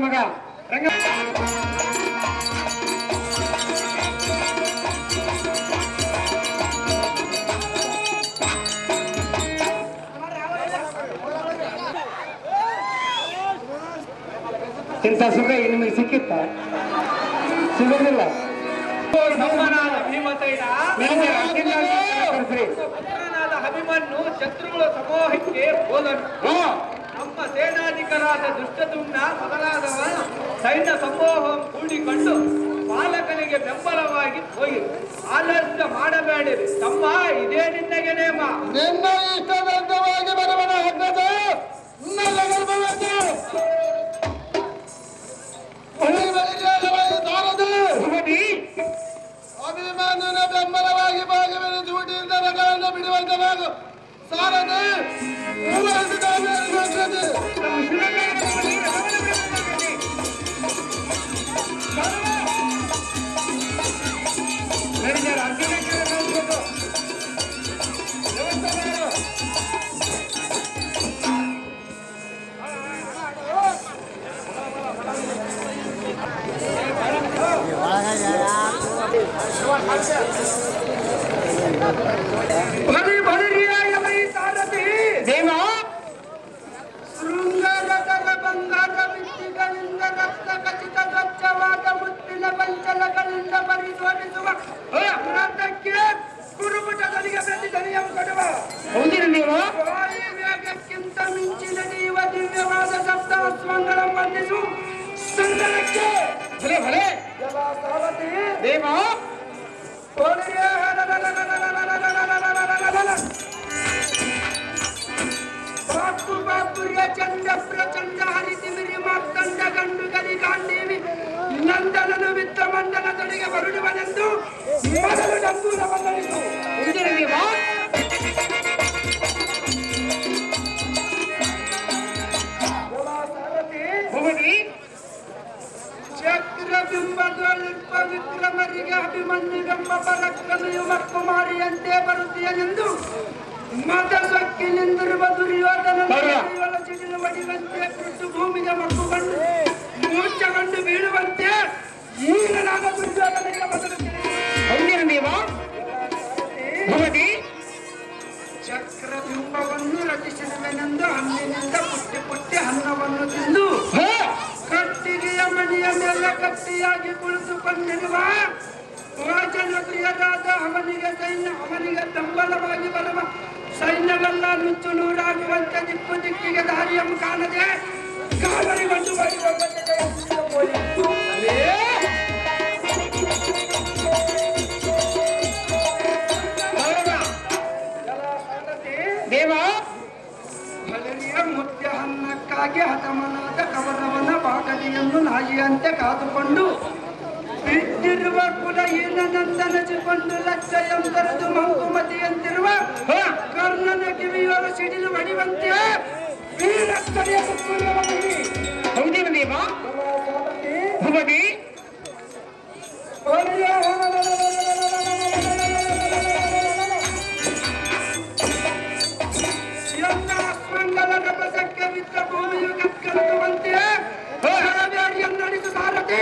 ಮಗ ರಂಗ ಇಂಥ ಸುಖ ನಿಮಗೆ ಸಿಕ್ಕಿತ್ತ ಸಿಗೋದಿಲ್ಲ. ನಮ್ಮನಾದ ಭೀಮಸೇನ ಪುತ್ರನಾದ ಅಭಿಮನ್ಯು ಶತ್ರುಗಳ ಸಮೂಹಕ್ಕೆ ಹೋದನು. ನಮ್ಮ ಸೇನಾಧಿಕರಾದ ದುಷ್ಟದುಮ್ನ ಮೊದಲಾದವ ಸೈನ್ಯ ಸಮೂಹವನ್ನು ಕೂಡಿಕೊಂಡು ಪಾಲಕನಿಗೆ ಬೆಂಬಲವಾಗಿ ಹೋಗಿ ಆಲಸ್ಯ ಮಾಡಬೇಡಿರಿ ತಮ್ಮ, ಇದೇ ನಿನ್ನಗೆ ನೇಮ. ನಿನ್ನ ಇಷ್ಟದಂತವಾಗಿ ಬರುವನ ಹಗ್ಗದ ನನ್ನ ಗರ್ಭವನ್ನು ಅಭಿಮಾನನ ಬೆಂಬಲವಾಗಿ ಭಾಗವನ್ನು ಚೂಟಿಯಿಂದ ರಂಗವನ್ನು ಬಿಡುವಂತ ನಾವು ಸಾರದೆ ಭರಿ ಭರಿಯಾಯ ಮೈ ಸಾರಥಿ ದೇವ ಶೃಂಗಾರಕರ ಬಂಗಾರ ವಿದ್ಯೆಗಳಿಂದ ರಕ್ತ ಖಚಿತ ಸ್ವಚ್ಛವಾದ ಮುತ್ತಿನ ಪಂಚಲಗಳಿಂದ ಪರಿಶೋಧಿಸುವ ರಥಕ್ಕೆ ಕುರುಪುಟಗಳಿಗೆ ಪ್ರತಿಧ್ವನಿಯಂ ಕೊಡುವ ಹೌದಿರ ನೀವು ವಾಯು ವೇಗಕ್ಕಿಂತ ಮಿಂಚಿ ನಡೆಯುವ ದಿವ್ಯವಾದ ಸಪ್ತಾಸ್ವಂಗಳನ್ನು ಬಂಧಿಸು ಸುಂದರಕ್ಕೆ ಭಲೆ ಭಲೆ ಸಾರಥಿ ದೇವ ಚಂಡ ಪ್ರಚಂಡ ಹರಿತಿಮಿರಿ ಮಾರ್ತಂಡ ಗಂಡು ಗಲಿ ಗಾಂಡೀವಿ ನಂದನನು ವಿತ್ತ ಮಂಡನದೊಳಗೆ ಬರುಡುವನೆಂದು ಮೊದಲು ಡಂಗೂರ ಬಂದಳಿತು. ಚಕ್ರಬಿಂಬದೊಳಿಪ್ಪ ವಿಕ್ರಮರಿಗೆ ಅಭಿಮನ್ಯುಗಮ್ಮ ಪರಕ್ಕನೆಯು ಮಕ್ಕುಮಾರಿಯಂತೆ ಬರುತ್ತೀಯನೆಂದು ಮತ ಸೊಕ್ಕಿ ನಿಂದಿರುವ ದುರ್ಯೋಧನ ಚಿಡಿಲು ಒಡಿವಂತೆ ಕೃಷಿ ಭೂಮಿಗೆ ಮಕ್ಕುಕೊಂಡು ಮೂರ್ಛಗೊಂಡು ಬೀಳುವಂತೆ ಈಗ ನಾನು ದುರ್ಯೋಧನಿಗೆ ಹೌದಿರ ನೀವ ಚಕ್ರಬಿಂಬವನ್ನು ರಚಿಸಿರುವೆನೆಂದು ಹಣ್ಣಿನಿಂದ ಪುಟ್ಟಿ ಪುಟ್ಟಿ ಅನ್ನವನ್ನು ತಿಂದು ಕಟ್ಟಿಗೆಯ ಮನೆಯ ಮೇಲೆ ಕಟ್ಟಿಯಾಗಿ ಕುಳಿತುಕೊಂಡಿರುವ ವಾಚನ ಪ್ರಿಯರಾದ ಅವನಿಗೆ ಸೈನ್ಯ ಅವನಿಗೆ ಬೆಂಬಲವಾಗಿ ಬರುವ ಸೈನ್ಯವೆಲ್ಲ ನುಚ್ಚು ನೂರಾಗುವಂತೆ ದಿಕ್ಕು ದಿಕ್ಕಿಗೆ ದಾರಿಯನ್ನು ಕಾಣದೆ ಗಾಬರಿಗೊಂಡು ದೇವ ಹಳರಿಯ ಮುದ್ದೆ ಹನ್ನಕ್ಕಾಗಿ ಹತಮನಾದ ಕವರವನ ಬಾಗಲಿಯನ್ನು ನಾಯಿಯಂತೆ ಕಾದುಕೊಂಡು ಬಿದ್ದಿರುವ ಕುಲಹೀನನಂದನಚಿಕೊಂಡು ಲಜ್ಜೆಯಂತರದು ಮಂಕುಮತಿಯಂತಿರುವ ಕರ್ಣನ ಕಿವಿಯೋರ ಸಿಡಿಲು ಹೊಡಿವಂತೆ ಹೌದೇವ ದೇವ ಭುವನಿ ಮಂಗಲ ರಭಸಕ್ಕೆ ಬಿದ್ದ ಭೂಮಿಯು ಕಕ್ಕಲುವಂತೆ ಬೇಡಿಯನ್ನು ನಡೆಸು ಸಾರಥಿ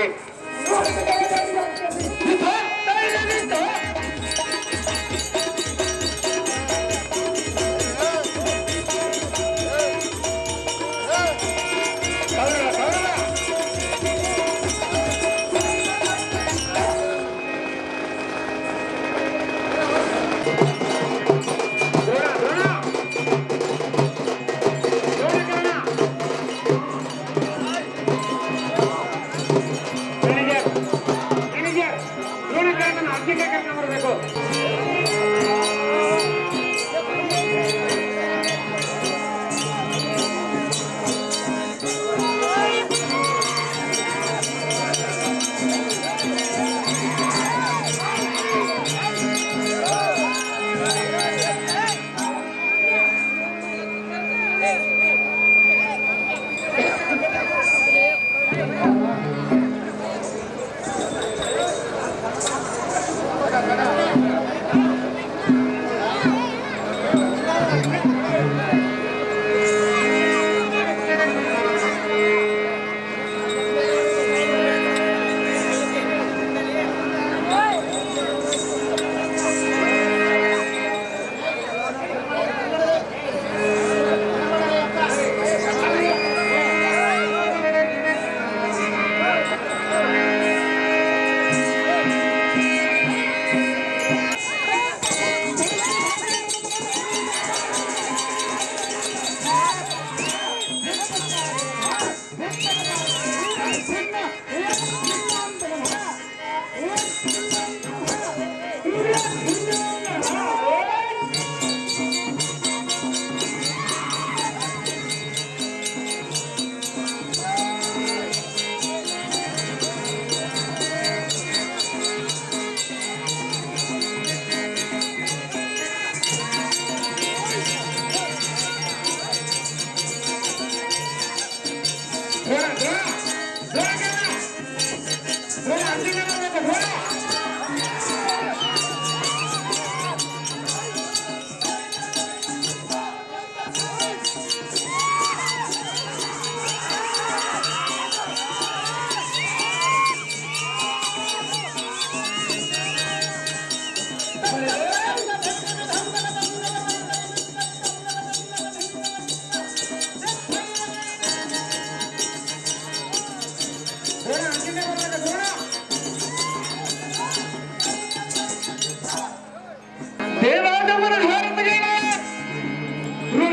ದೇವಾದವರ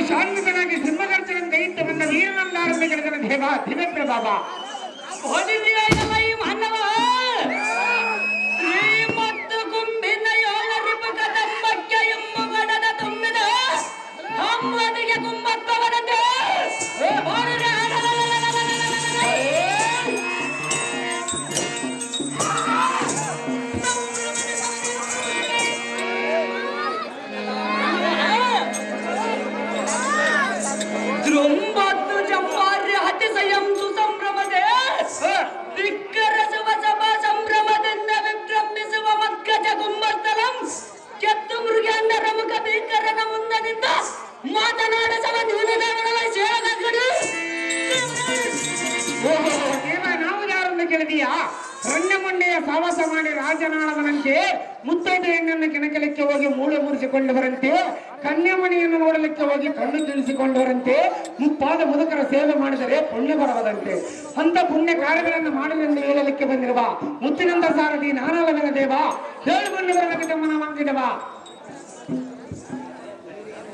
ಶಾಂತನಾಗಿ ಸಿಂಹಗರ್ಜನ ದೈತ್ಯ ಬಂದ ವೀರನಲ್ಲಾರಂಭ ಗೆಳೆದನ ದೇವ ದಿವ್ಯ ಬಾಬಾ ಮತ್ತು ಗುಂಬಿನ ಯೋಲರಿಪಕ ತಮ್ಮಕ್ಕೆ ಎಮ್ಮುಗಡದ ತುಂಬಿದ ಅಮ್ಮನಿಗೆ ಕುಂಬತ್ತವನಂತೆ ರಣ್ಣಮೊಂಡೆಯ ಸಾವಾಸ ಮಾಡಿ ರಾಜನಾಳವನಂತೆ ಮುತ್ತೈದೆ ಹೆಣ್ಣನ್ನು ಕೆಣಕಲಿಕ್ಕೆ ಹೋಗಿ ಮೂಳೆ ಮುರಿಸಿಕೊಂಡವರಂತೆ ಕನ್ಯಾಮಣಿಯನ್ನು ನೋಡಲಿಕ್ಕೆ ಹೋಗಿ ಕಣ್ಣು ತಿಳಿಸಿಕೊಂಡವರಂತೆ ಮುಪ್ಪಾದ ಮುದುಕರ ಸೇವೆ ಮಾಡಿದರೆ ಪುಣ್ಯ ಬರವದಂತೆ ಅಂತ ಪುಣ್ಯ ಕಾರ್ಯಗಳನ್ನು ಮಾಡಲೆಂದು ಹೇಳಲಿಕ್ಕೆ ಬಂದಿರುವ ಮುತ್ತಿನಂದ ಸಾರಥಿ ನಾನಲವನ ದೇವ ಹೇಳಿಕೊಂಡು ಬರಲಿಕ್ಕೆ ತಮ್ಮನ ಮಂಗಿದವ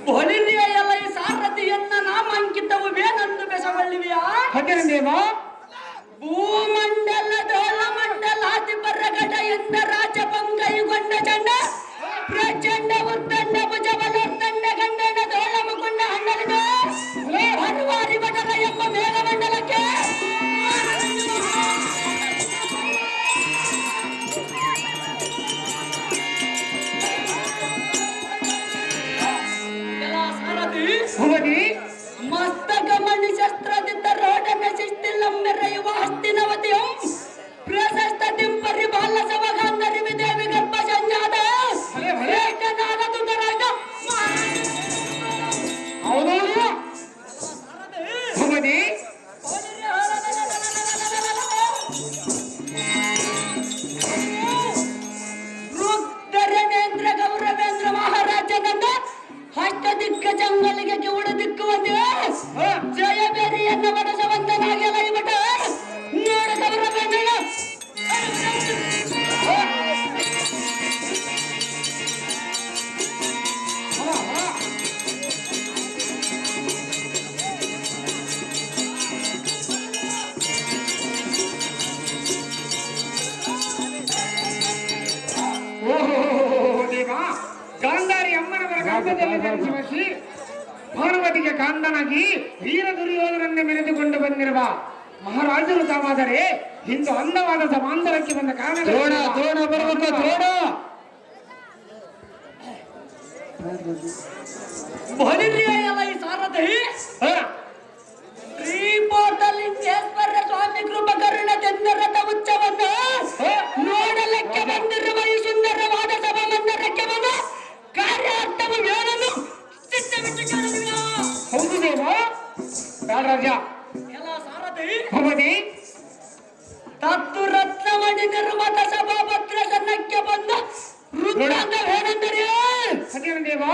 ಹೊಲಿದೆಯ ಎಲ್ಲ ಈ ಸಾರಥಿಯನ್ನ ನಾಮಾಂಕಿತವು ಬೇನಂದು ಬೆಸವಳ್ಳಿವೆಯಾ ಹದಿನದೇವ ಭೂಮಂಡಲ ಮಂಡಲಾತಿ ಬರಗಡ ಎಂದ ರಾಜ ಪಂಗೈಗೊಂಡ ಚಂಡ ಪ್ರಚಂಡ ಉತ್ತಂಡ ಭುಜಬಲೋತ್ತಂಡ ಗಂಡನ ದೋಳ ಮುಕೊಂಡ ಹಣ್ಣಲಿದ ಹನುವಾರಿ ಬಟರ ಎಂಬ ಮೇಘಮಂಡಲಕ್ಕೆ ಭುವನಿ ಮಸ್ತಕ ಮಣಿ ಶಸ್ತ್ರದಿಂದ ರೋಡನ ಶಿಸ್ತಿಲ್ಲ ಮೆರೆಯುವ ಹಸ್ತಿನವತಿಯಂ ಪ್ರಶಸ್ತ ತಿಂಪರಿ ಬಾಲ ಸವಗಾಂಧರಿ ವಿದೇವಿ ಗರ್ಭ ಸಂಜಾತ ಏಕನಾಗದುದರಾಗ ಹೌದೌದು ಭುವನಿ ರುದ್ರನೇಂದ್ರ ಗೌರವೇಂದ್ರ ಮಹಾರಾಜನನ್ನ ಹಷ್ಟ ದಿಗ್ಗಜಂಗಳಿಗೆ ಕಿವುಡ ದಿಕ್ಕುವಂತೆ ಜಯ ಬೇರಿಯನ್ನ ಬಡಸವಂತನಾಗಿ ಲೈಬಟ ನೋಡ ಗೌರವೇಂದ್ರ ದೇವ ಗಾಂಧಾರಿ ಅಮ್ಮನವರ ಗರ್ಭದಲ್ಲಿ ಜನಿಸಿ ಭಾನುಮತಿಗೆ ಕಾಂದನಾಗಿ ವೀರ ದುರ್ಯೋಧನನ್ನೇ ಮೆರೆದುಕೊಂಡು ಬಂದಿರುವ ಮಹಾರಾಜರು ತಾವಾದರೆ ಇಂದು ಅಂದವಾದ ಸಮಾಂತರಕ್ಕೆ ಬಂದ ಕಾರಣ ದ್ರೋಣ ಬರಬೇಕು ದ್ರೋಣ ಬಲಿರಿಯ ಎಲ್ಲ ಈ ಸಾರಥಿ ಶ್ರೀಪೋಟಲಿಂಗೇಶ್ವರ ಸ್ವಾಮಿ ಕೃಪಕರುಣ ಚಂದ್ರರಥ ಉಚ್ಚವನ್ನು ನೋಡಲಕ್ಕೆ ಬಂದಿರುವ ಈ ಸುಂದರವಾದ ಸಭಾ ಮಂದಿರಕ್ಕೆ ಬಂದ ಕಾರ್ಯಾರ್ಥವು ವೇಳನ್ನು ಚಿತ್ತವಿಟ್ಟು ಕೇಳುವಿರಾ? ಹೌದು ದೇವ ರಾಜ ಎಲ್ಲ ಸಾರಥಿ ಭವನಿ ತತ್ತು ರತ್ನಮಣಿ ನಿರ್ಮತ ಸಭಾಪತ್ರ ಸನ್ನಕ್ಕೆ ಬಂದ ವೃತ್ತಾಂತವೇನೆಂದರೆ ಸತ್ಯನ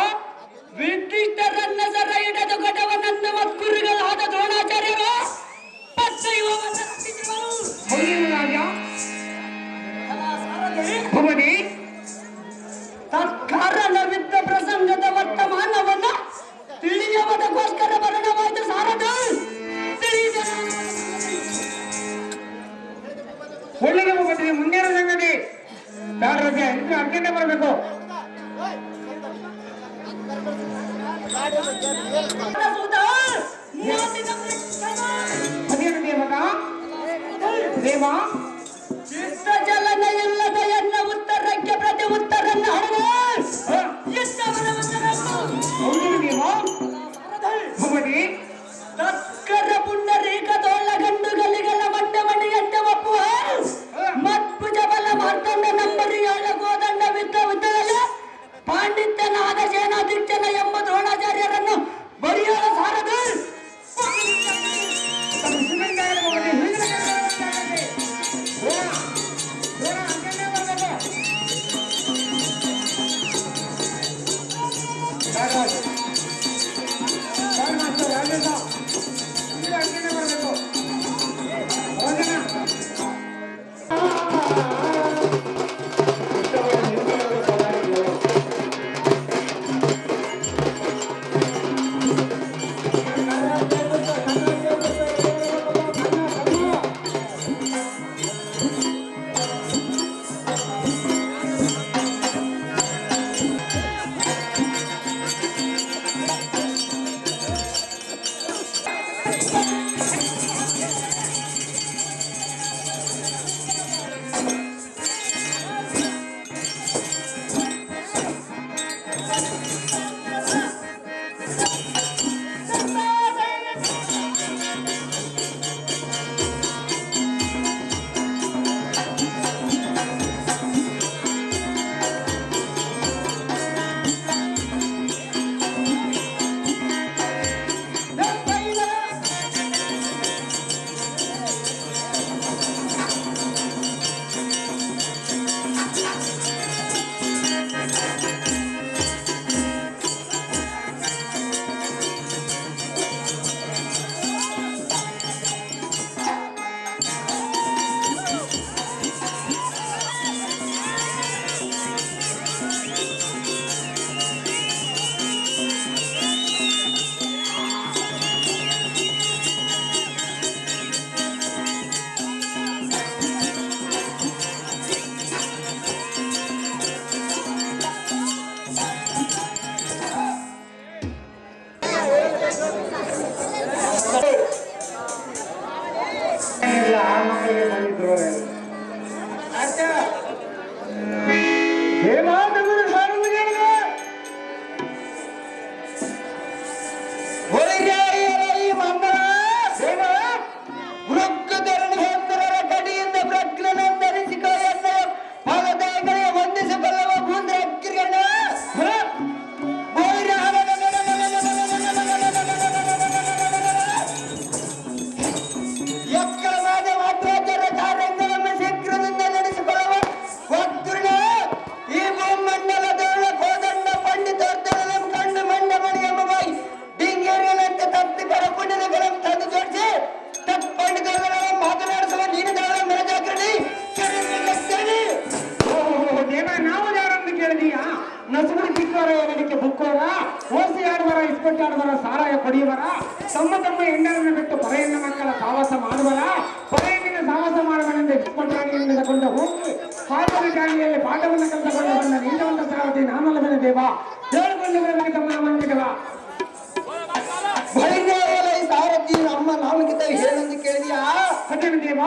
ವಿದ್ಯುಷ್ಟರನ್ನ ಸರ ಹಿಡಿದು ಘಟವನನ್ನು ಮತ್ಕುರಿಗಳಾದ ದ್ರೋಣಾಚಾರ್ಯರು ಪಚ್ಚಯುವವನ್ನು ರಚಿಸಿದರು. ಹೌದು ರಾಜ ಭವನಿ ತತ್ಕಾರಣವಿದ್ದ ಪ್ರಸಂಗದ ವರ್ತಮಾನವನ್ನ ತಿಳಿಯುವುದಕ್ಕೋಸ್ಕರ ಮರಣವಾದ ಸಾರದ ಒಳ್ಳೆಯ ಹೋಗುತ್ತೆ ಮುಂದಿನ ಸಂಗತಿ ರಾಜ ಇನ್ನು ಅರ್ಜೆಂಟ್ ಬರಬೇಕು ಸತ್ಯನ ದೇವ ಚಿತ್ತ ಜಲನ ಇಲ್ಲದ ಎನ್ನ ಉತ್ತರಕ್ಕೆ ಪ್ರತಿ ಉತ್ತರನ್ನ ಹಡೆದು ಹೌದು ದೇವ ಭವನಿ ತತ್ಕರ ಪುಂಡರೀಕ ತೋಳ ಗಂಡುಗಲಿಗಳ ಮಂಡ ಮಣಿಯಂತೆ ಒಪ್ಪುವ ಮತ್ಭುಜ ಬಲ ಮಾರ್ಕೊಂಡ ನಂಬರಿ ಏಳ ಗೋದಂಡ ವಿದ್ದಲ್ಲಿ ಪಾಂಡಿತ್ಯನಾದ ಸೇನಾಧೀಕ್ಷಣ ಎಂಬ ದ್ರೋಣಾಚಾರ್ಯರನ್ನು ಬರೆಯಲು ಸಾರದು ಆ ಮಕ್ಕಳಿಗೆ ಬಂದಿದ್ರು ಹೇಮಾದವರು ಸಾರ್ವಜನಿಕ ವೃಕ್ಕಧರಣೇಂದ್ರರ ಕಡಿಯಿಂದ ಪ್ರಜ್ಞನಂದರಿಸಿಕೊಳ್ಳ ಪಾದದಾಯಗಳಿಗೆ ವಂದಿಸಿಕೊಳ್ಳುವ ಭೂಂದ್ರ ಅಕ್ಕಿರಣ್ಣ ಎಕ್ಕಳವಾದ ಮಾಧ್ವಾಚಾರ ಕಾರ್ಯಗಳನ್ನು ಶೀಘ್ರದಿಂದ ನಡೆಸಿಕೊಳ್ಳುವ ವಕ್ತೃಣ ಈ ಭೂಮಂಡಲದೊಳ ಕೋದಂಡ ಪಂಡಿತೋರ್ಧನ ಕಂಡು ಮಂಡಮಣಿ ಎಂಬುವಾಗಿ ಡಿಂಗೇರಿಯಂತೆ ತಪ್ಪಿಕರ ಪುಣ್ಯಗಳನ್ನು ತಂದು ಜೋಡಿಸಿ ತಪ್ಪಂಡಿತೋರ್ಧನ ಮಾತನಾಡಿಸುವ ನೀನದಾಳ ಮೇಜಾಗ್ರಹಿ ನಾವು ಯಾರನ್ನು ಕೇಳಿದೀಯಾ ನಸುಗುಡಿ ಚಿಕ್ಕವರ ಏನಕ್ಕೆ ಬುಕ್ಕೋರ ಓಸಿ ಆಡುವರ ಇಸ್ಪೆಟ್ ಆಡುವರ ಸಾರಾಯ ಪಡೆಯುವರ ತಮ್ಮ ಹೆಣ್ಣರನ್ನು ಬಿಟ್ಟು ಪರೆಯಣ್ಣ ಮಕ್ಕಳ ಸಾವಾಸ ಮಾಡುವರ ಪರೆಯಣ್ಣಿನ ಸಾವಾಸ ಮಾಡುವನೆಂದು ಇಸ್ಪೆಟ್ ರಾಣಿಯನ್ನು ಕೊಂಡ ಹೋಗಿ ಪಾಠದ ಜಾಣಿಯಲ್ಲಿ ಪಾಠವನ್ನು ಕಲಿತುಕೊಂಡು ಬಂದ ನೀಲವಂತ ಸಾರಥಿ ನಾನಲ್ಲದನೆ ದೇವ ಹೇಳಿಕೊಂಡು ಬರಲಿಕ್ಕೆ ತಮ್ಮ ಮಂದಿಗವ ಸಾರಥಿ ನಮ್ಮ ನಾಮಗಿತ ಹೇಳಂದು ಕೇಳಿದೆಯಾ ಸತ್ಯನ ದೇವ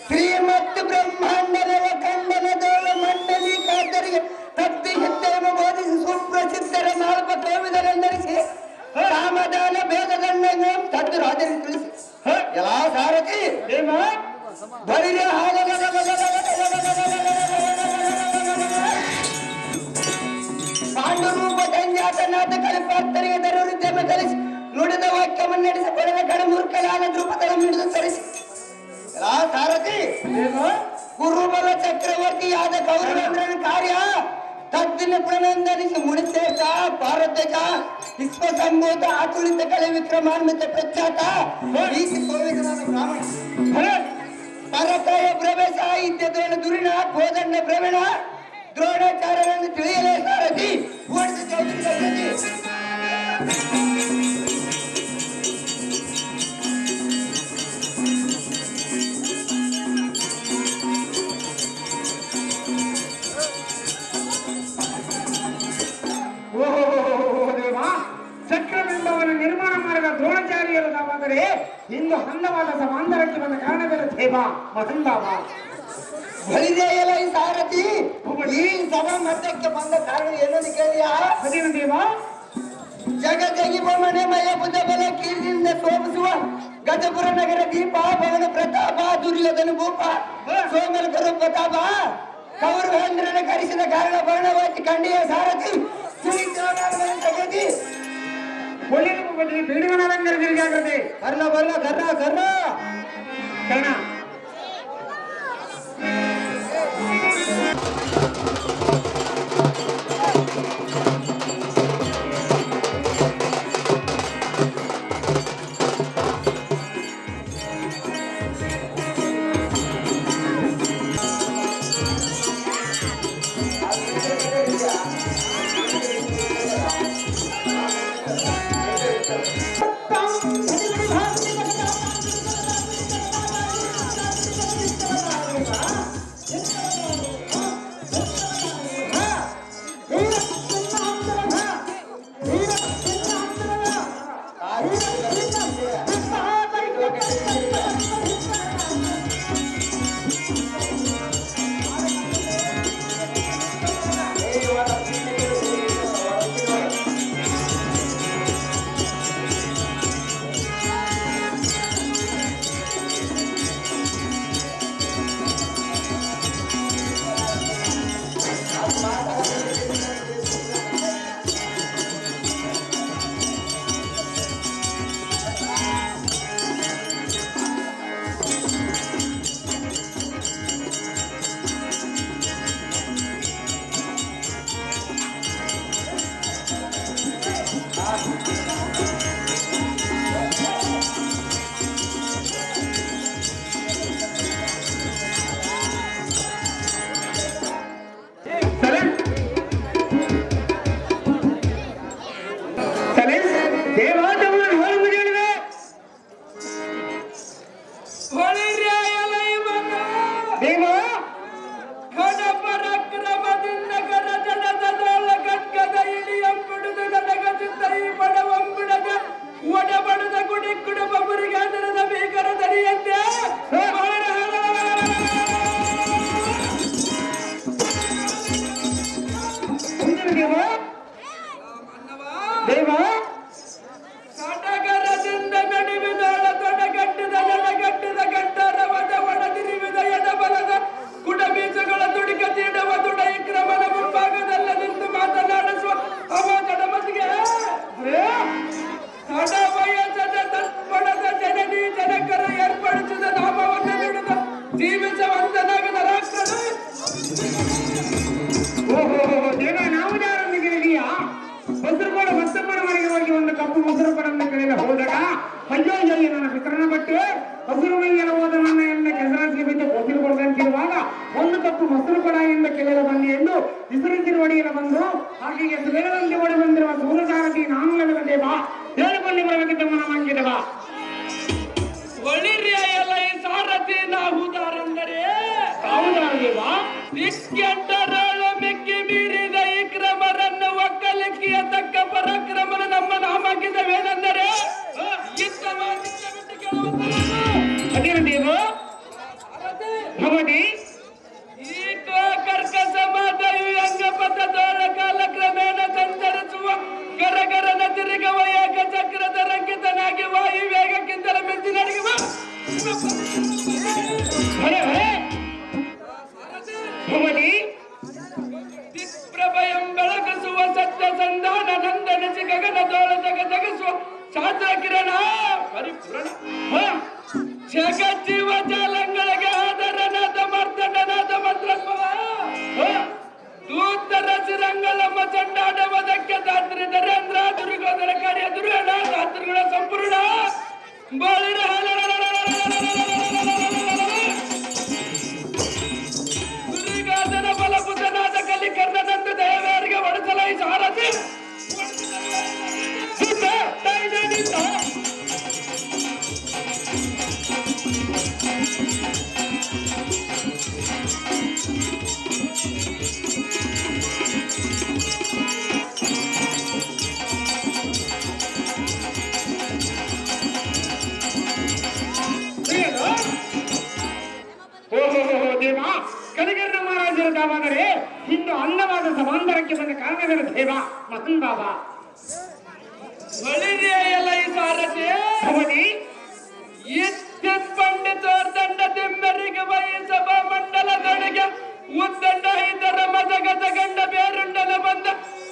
ಶ್ರೀಮತ್ ಬ್ರಹ್ಮಾಂಡದ ಖಂಡನದೋಳ ಮಂಡಲಿ ಖಾತರಿಗೆ ತಪ್ಪಿ ಹಿದ್ದೆಯನ್ನು ಬೋಧಿಸಿ ಸುಪ್ರಸಿದ್ಧರ ನಾಲ್ಕು ತೋವಿದರೆಂದರಿಸಿ ರಾಮದಾನ ಭೇದದಂಡನ್ನು ತದ್ದು ರಾಜರಿಗೆ ತಿಳಿಸಿ ಎಲ್ಲಾ ಸಾರಥಿ ಬರಿಯ ಪಾಂಡುರೂಪ ಸಂಜಾತನಾಥ ಕಲ್ಪಾರ್ತರಿಗೆ ದರವೃದ್ಧಮ ಕಲಿಸಿ ನುಡಿದ ವಾಕ್ಯವನ್ನು ನಡೆಸಿ ಪಡೆದ ಕಡಮೂರ್ಖಲಾದ ದ್ರುಪದಗಳನ್ನು ಹಿಡಿದು ತರಿಸಿ ಎಲ್ಲಾ ಸಾರಥಿ ಕುರುಬಲ ಚಕ್ರವರ್ತಿಯಾದ ಕೌರವೇಂದ್ರನ ಕಾರ್ಯ ತದ್ದಿನ ಪ್ರಣಂದನಿಸಿ ಮುಡಿತೇಕ ಭಾರತಕ ವಿಶ್ವಸಂಭೂತ ಆತುಳಿತ ಕಲೆ ವಿಕ್ರಮಾನ್ವಿತ ಪ್ರಖ್ಯಾತ ಈಸಿ ಕೋವಿದನಾದ ಬ್ರಾಹ್ಮಣ ಪರಕಾಯ ಪ್ರವೇಶ ಇದ್ಯದೋಣ ದುರಿಣ ಕೋದಂಡ ಪ್ರವೀಣ ದ್ರೋಣಾಚಾರ್ಯರನ್ನು ತಿಳಿಯಲೇ ಸಾರಥಿ ಓಡಿಸಿ ಚೌಧರಿ ಚಕ್ರಬಿಂಬವನ್ನು ನಿರ್ಮಾಣ ಮಾಡಿದ ದ್ರೋಣಾಚಾರ್ಯರಾದರೆ ಇಂದು ಹಂದವಾದ ಸಮಾಂತರಕ್ಕೆ ಬಂದ ಕಾರಣವೇನು ದೇವ ಮಹಂದಾವ ಬಲಿದೆಯಲ್ಲ ಈ ಸಾರಥಿ ಈ ಸಭಾ ಮಧ್ಯಕ್ಕೆ ಬಂದ ಕಾರಣ ಏನನ್ನು ಕೇಳಿಯಾ ಅದೇನು ದೇವ ಜಗತ್ತಿಗೆ ಮನೆ ಮಯ ಬುದ್ಧ ಬಲ ಕೀರ್ತಿಯಿಂದ ಶೋಭಿಸುವ ಗಜಪುರ ನಗರ ದೀಪ ಭವನ ಪ್ರತಾಪ ದುರ್ಯೋಧನ ಭೂಪ ಸೋಮಲಕರು ಪ್ರತಾಪ ಕೌರವೇಂದ್ರನ ಕರೆಸಿದ ಕಾರಣ ವರ್ಣವಾಚಿ ಖಂಡಿಯ ಸಾರಥಿ ತೆಗೆದಿ ಜಾಗ್ರತೆ ಕರ್ಣ ಬರ್ಲ ಕರ್ಣ ಕರ್ಣ ಕರ್ಣ ಈ ಬಡವಂಗುಡಗ ಮಿಕ್ಕುಡ ಬಬ್ಬರಿಗೆ ಅದರದ ಭೀಕರ ದನಿಯಂತೆ ದೇವ ಸಡಗರದಿಂದ ನಡುವಿದಾಳ ತೊಡಗಟ್ಟಿದ ಎಡಗಟ್ಟಿದ ಗಂಟರವದ ಒಡದಿರುವಿದ ಎಡಬಲದ ಕುಡಬೀಜಗಳ ತುಡಿಕ ತೀಡುವ ತುಡ ಈ ಕ್ರಮದ ಮುಂಭಾಗದಲ್ಲ ನಿಂತು ಮಾತನಾಡಿಸುವ ಅವಾಗಡ ಮತಿಗೆ ತಡ ವಯಸ್ಸದ ತತ್ಪಡದ ಜನನಿ ಜನಕರ ಏರ್ಪಡಿಸಿದ ನಾಮವನ್ನು ನೀಡಿದ ಜೀವಿಸವಂತನಾಗದ ರಾಷ್ಟ್ರ ಓಹೋ ದೇವ ನಾವು ಯಾರನ್ನು ಕೇಳಿದೀಯಾ ಮೊಸರುಕೋಡ ಮತ್ತಮ್ಮನ ಮನೆಗೆ ಹೋಗಿ ಒಂದು ಕಪ್ಪು ಮೊಸರು ಕೊಡನ್ನು ಕೇಳಿದ ಹೋದಾಗ ಅಯ್ಯೋ ಅಯ್ಯೋ ನನ್ನ ವಿತರಣ ಪಟ್ಟು ಹಸಿರು ಮೈಯರ ಹೋದ ನನ್ನ ಎಲ್ಲ ಕೆಸರಾಸಿಗೆ ಬಿದ್ದು ಮೊಸರು ಕೊಡದಂತಿರುವಾಗ ಒಂದು ಕಪ್ಪು ಮೊಸರು ಕೊಡ ಎಂದು ಕೇಳಲು ಬಂದಿ ಎಂದು ವಿಸರಿಸಿರು ಒಡೆಯಲು ಬಂದು ಹಾಗೆ ಸುವೇಳದಂತೆ ಓಡಿ ಬಂದಿರುವ ಸೂರಸಾರಥಿ ನಾನು ಹೇಳುವ ದೇವ ಹೇಳಿಕೊಂಡು ಬರಬೇಕಿದ್ದ ಮನವಾಗಿದೆ ಬಾ ಒಳಿರಿಯ ಎಲ್ಲ ಈ ಸಾರಥಿ ನಾಹುದಾರೆಂದರೆ ಹೌದಾ ದೇವ ನಿತ್ಯಂಟರಾಳು ಮಿಕ್ಕಿ ಮೀರಿದ ಈ ಕ್ರಮರನ್ನು ಒಕ್ಕಲಿಕ್ಕಿಯ ತಕ್ಕ ಪರಾಕ್ರಮನ ನಮ್ಮ ನಾಮಕಿದವೇನೆಂದರೆ ಅದೇನು ದೇವ ಭವತಿ ಈ ಕರ್ಕಸ ಮಾತೆಯು ಅಂಗಪಥ ದೋರ ಕಾಲ ಕ್ರಮೇಣ ಸಂಚರಿಸುವ ಗರಗರನ ತಿರುಗುವ ಏಕಚಕ್ರದ ರಂಕಿತನಾಗಿ ವಾಯು ವೇಗಕ್ಕಿಂತಲೂ ಮಿಂಚಿ ನಡೆಯುವ ಭವತಿ ದಿಕ್ಪ್ರಭಯಂ ಬೆಳಗಿಸುವ ಸತ್ಯ ಸಂಧಾನ ನಂದನಿಸಿ ಗಗನ ದೋಳ ಜಗದಗಿಸುವ ಶಾಸ್ತ್ರ ಕಿರಣ ಪರಿಪೂರ್ಣ ಜಗಜ್ಜೀವ ಜಾಲಂಗಳಿಗೆ ಆದರನಾದ ಮರ್ದನನಾದ ಮಂತ್ರಸ್ವರ ದೂತರ ಸಿರಂಗಲಮ್ಮ ಚಂಡಾಡವದಕ್ಕೆ ದಾತ್ರಿ ನರೇಂದ್ರ ದುರ್ಗೋದರ ಕಾರ್ಯ ದುರ್ಗಣ ದಾತ್ರಿಗಳ ಸಂಪೂರ್ಣ ಬಾಳಿರ ದುರ್ಗಾದನ ಬಲಬುದ್ಧನಾದ ಕಲಿಕರ್ಣನಂದು ದೇವರಿಗೆ ಒಡಿಸಲೈ ಸಾರಥಿ ದೇವ ಕಲಿಗರ್ಣ ಮಹಾರಾಜರ ದಾವಾದರೆ ಇಂದು ಅನ್ನವಾದ ಸಮಾಂತರಕ್ಕೆ ಬಂದ ಕಾರಣವೇನು ದೇವ ಮಹನ್ ಬಾಬಾ ಒಳಿರಿಯ ಎಲ್ಲ ಈ ಸಾರಥಿ ಭವತಿ ಇತ್ಯತ್ ಪಂಡಿತೋರ್ ದಂಡ ತಿಮ್ಮರಿಗೆ ಸಭಾ ಮಂಡಲದೊಳಗೆ ಉದ್ದಂಡ ಇದರ ಮದಗದ ಗಂಡ ಬೇರುಂಡಲ ಬಂದ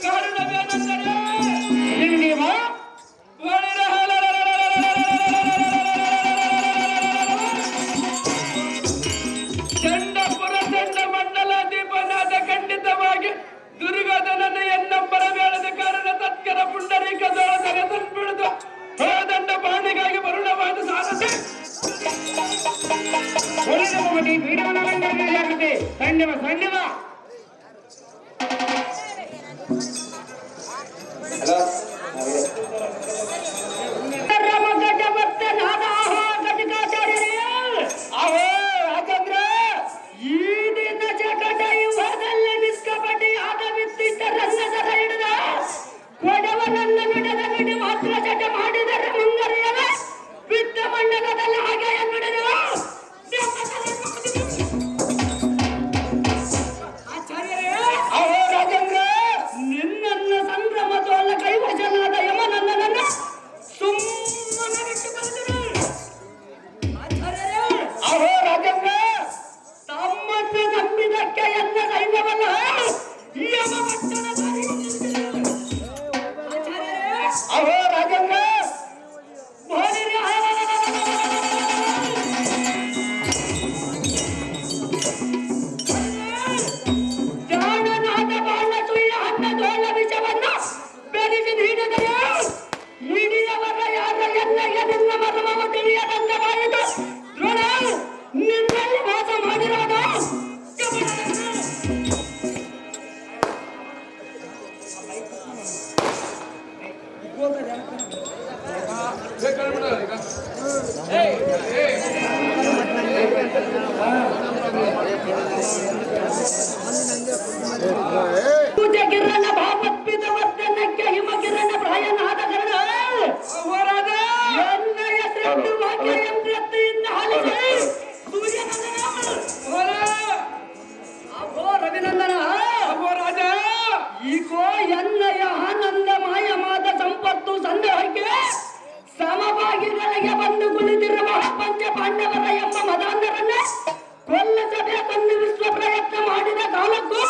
ಕಾರಣವೇನೆಂದರೆ ಏನು ದೇವ ಒಳಿರ ಚಂಡಪುರ ಚಂಡ ಮಂಡಲಾಧಿಪನಾದ ಖಂಡಿತವಾಗಿ ದುರ್ಗೋಧನನ ಎನ್ನೊಬ್ಬರ ಬೇಳದ ಕಾರಣ ತತ್ಕರ ಪುಂಡರೀಕದೊಳಗೆ ತಂದ್ಬಿಡಿದು ದಂಡ ಬಾಣಿಗಾಗಿ ಬರುಣವಾದ ಸಾರಥಿ ಒಳ್ಳೆಯ ಭವತಿ ಬೀಡವನ ಗಂಡನೇ ಜಾಗೃತಿ ಸಂಡವ ಸಂಡವ ಅವೇ ರಾಜೇಂದ್ರ ಈ ದಿನ ಜಗಡ ಯುಗದಲ್ಲಿ ನಿಷ್ಕಪಟಿ ಆದ ವಿತ್ತಿದ್ದ ರಂಗದರ ಹಿಡಿದ ಕೊಡವನನ್ನ ನುಡಿದ ನುಡಿ ಮಾತ್ರ ಚಟ ಮಾಡಿದರೆ ಮುಂಗರಿಯವ ಬಿದ್ದ ಮಂಡಲದಲ್ಲಿ ಹಾಗೆ ನುಡಿದ ಆಚಾರ್ಯರೇ ಅವೇ ರಾಜೇಂದ್ರ ನಿನ್ನನ್ನ ಸಂಭ್ರಮದೊಲ್ಲ ಕೈವಶನಾದ ಯಮನನ್ನ ಸುಮ್ಮನೆ ಬಿಟ್ಟು ಬಂದರು ಅವೇ ರಾಜೇಂದ್ರ ತಮ್ಮನ್ನು ನಂಬಿದಕ್ಕೆ ಎನ್ನ ಸೈನ್ಯವಲ್ಲ ಅವೇ ರಾಜೇಂದ್ರ ಜಾಣನಾದ ಬಾಣ ಸುಳ್ಳ ಹಣ್ಣ ದೋಳ ವಿಷವನ್ನ ಬೆರೆಸಿ ನೀಡಿದೆಯೋ ಹಿಡಿಯವರ ಯಾರ ಎನ್ನಗೆ ನಿನ್ನ ಮರ್ಮವ ತಿಳಿಯದಂತವಾಯಿತು ದ್ರೋಣ ನಿನ್ನಲ್ಲಿ ಮೋಸ ಮಾಡಿರೋದು ಪೂಜೆಗಿರನ ಭಾವತ್ಪಿತ ವರ್ಧನಕ್ಕೆ ಹಿಮಗಿರನ ಪ್ರಾಯನಾದ ಕಾರಣ ಎನ್ನ ಪಾಂಡವರ ಎಂಬ ಮದಾಂಧರನ್ನ ಕೊಲ್ಲಸಬೇಕೆಂದು ವಿಶ್ವ ಪ್ರಯತ್ನ ಮಾಡಿದ ಕಾಲಕ್ಕೂ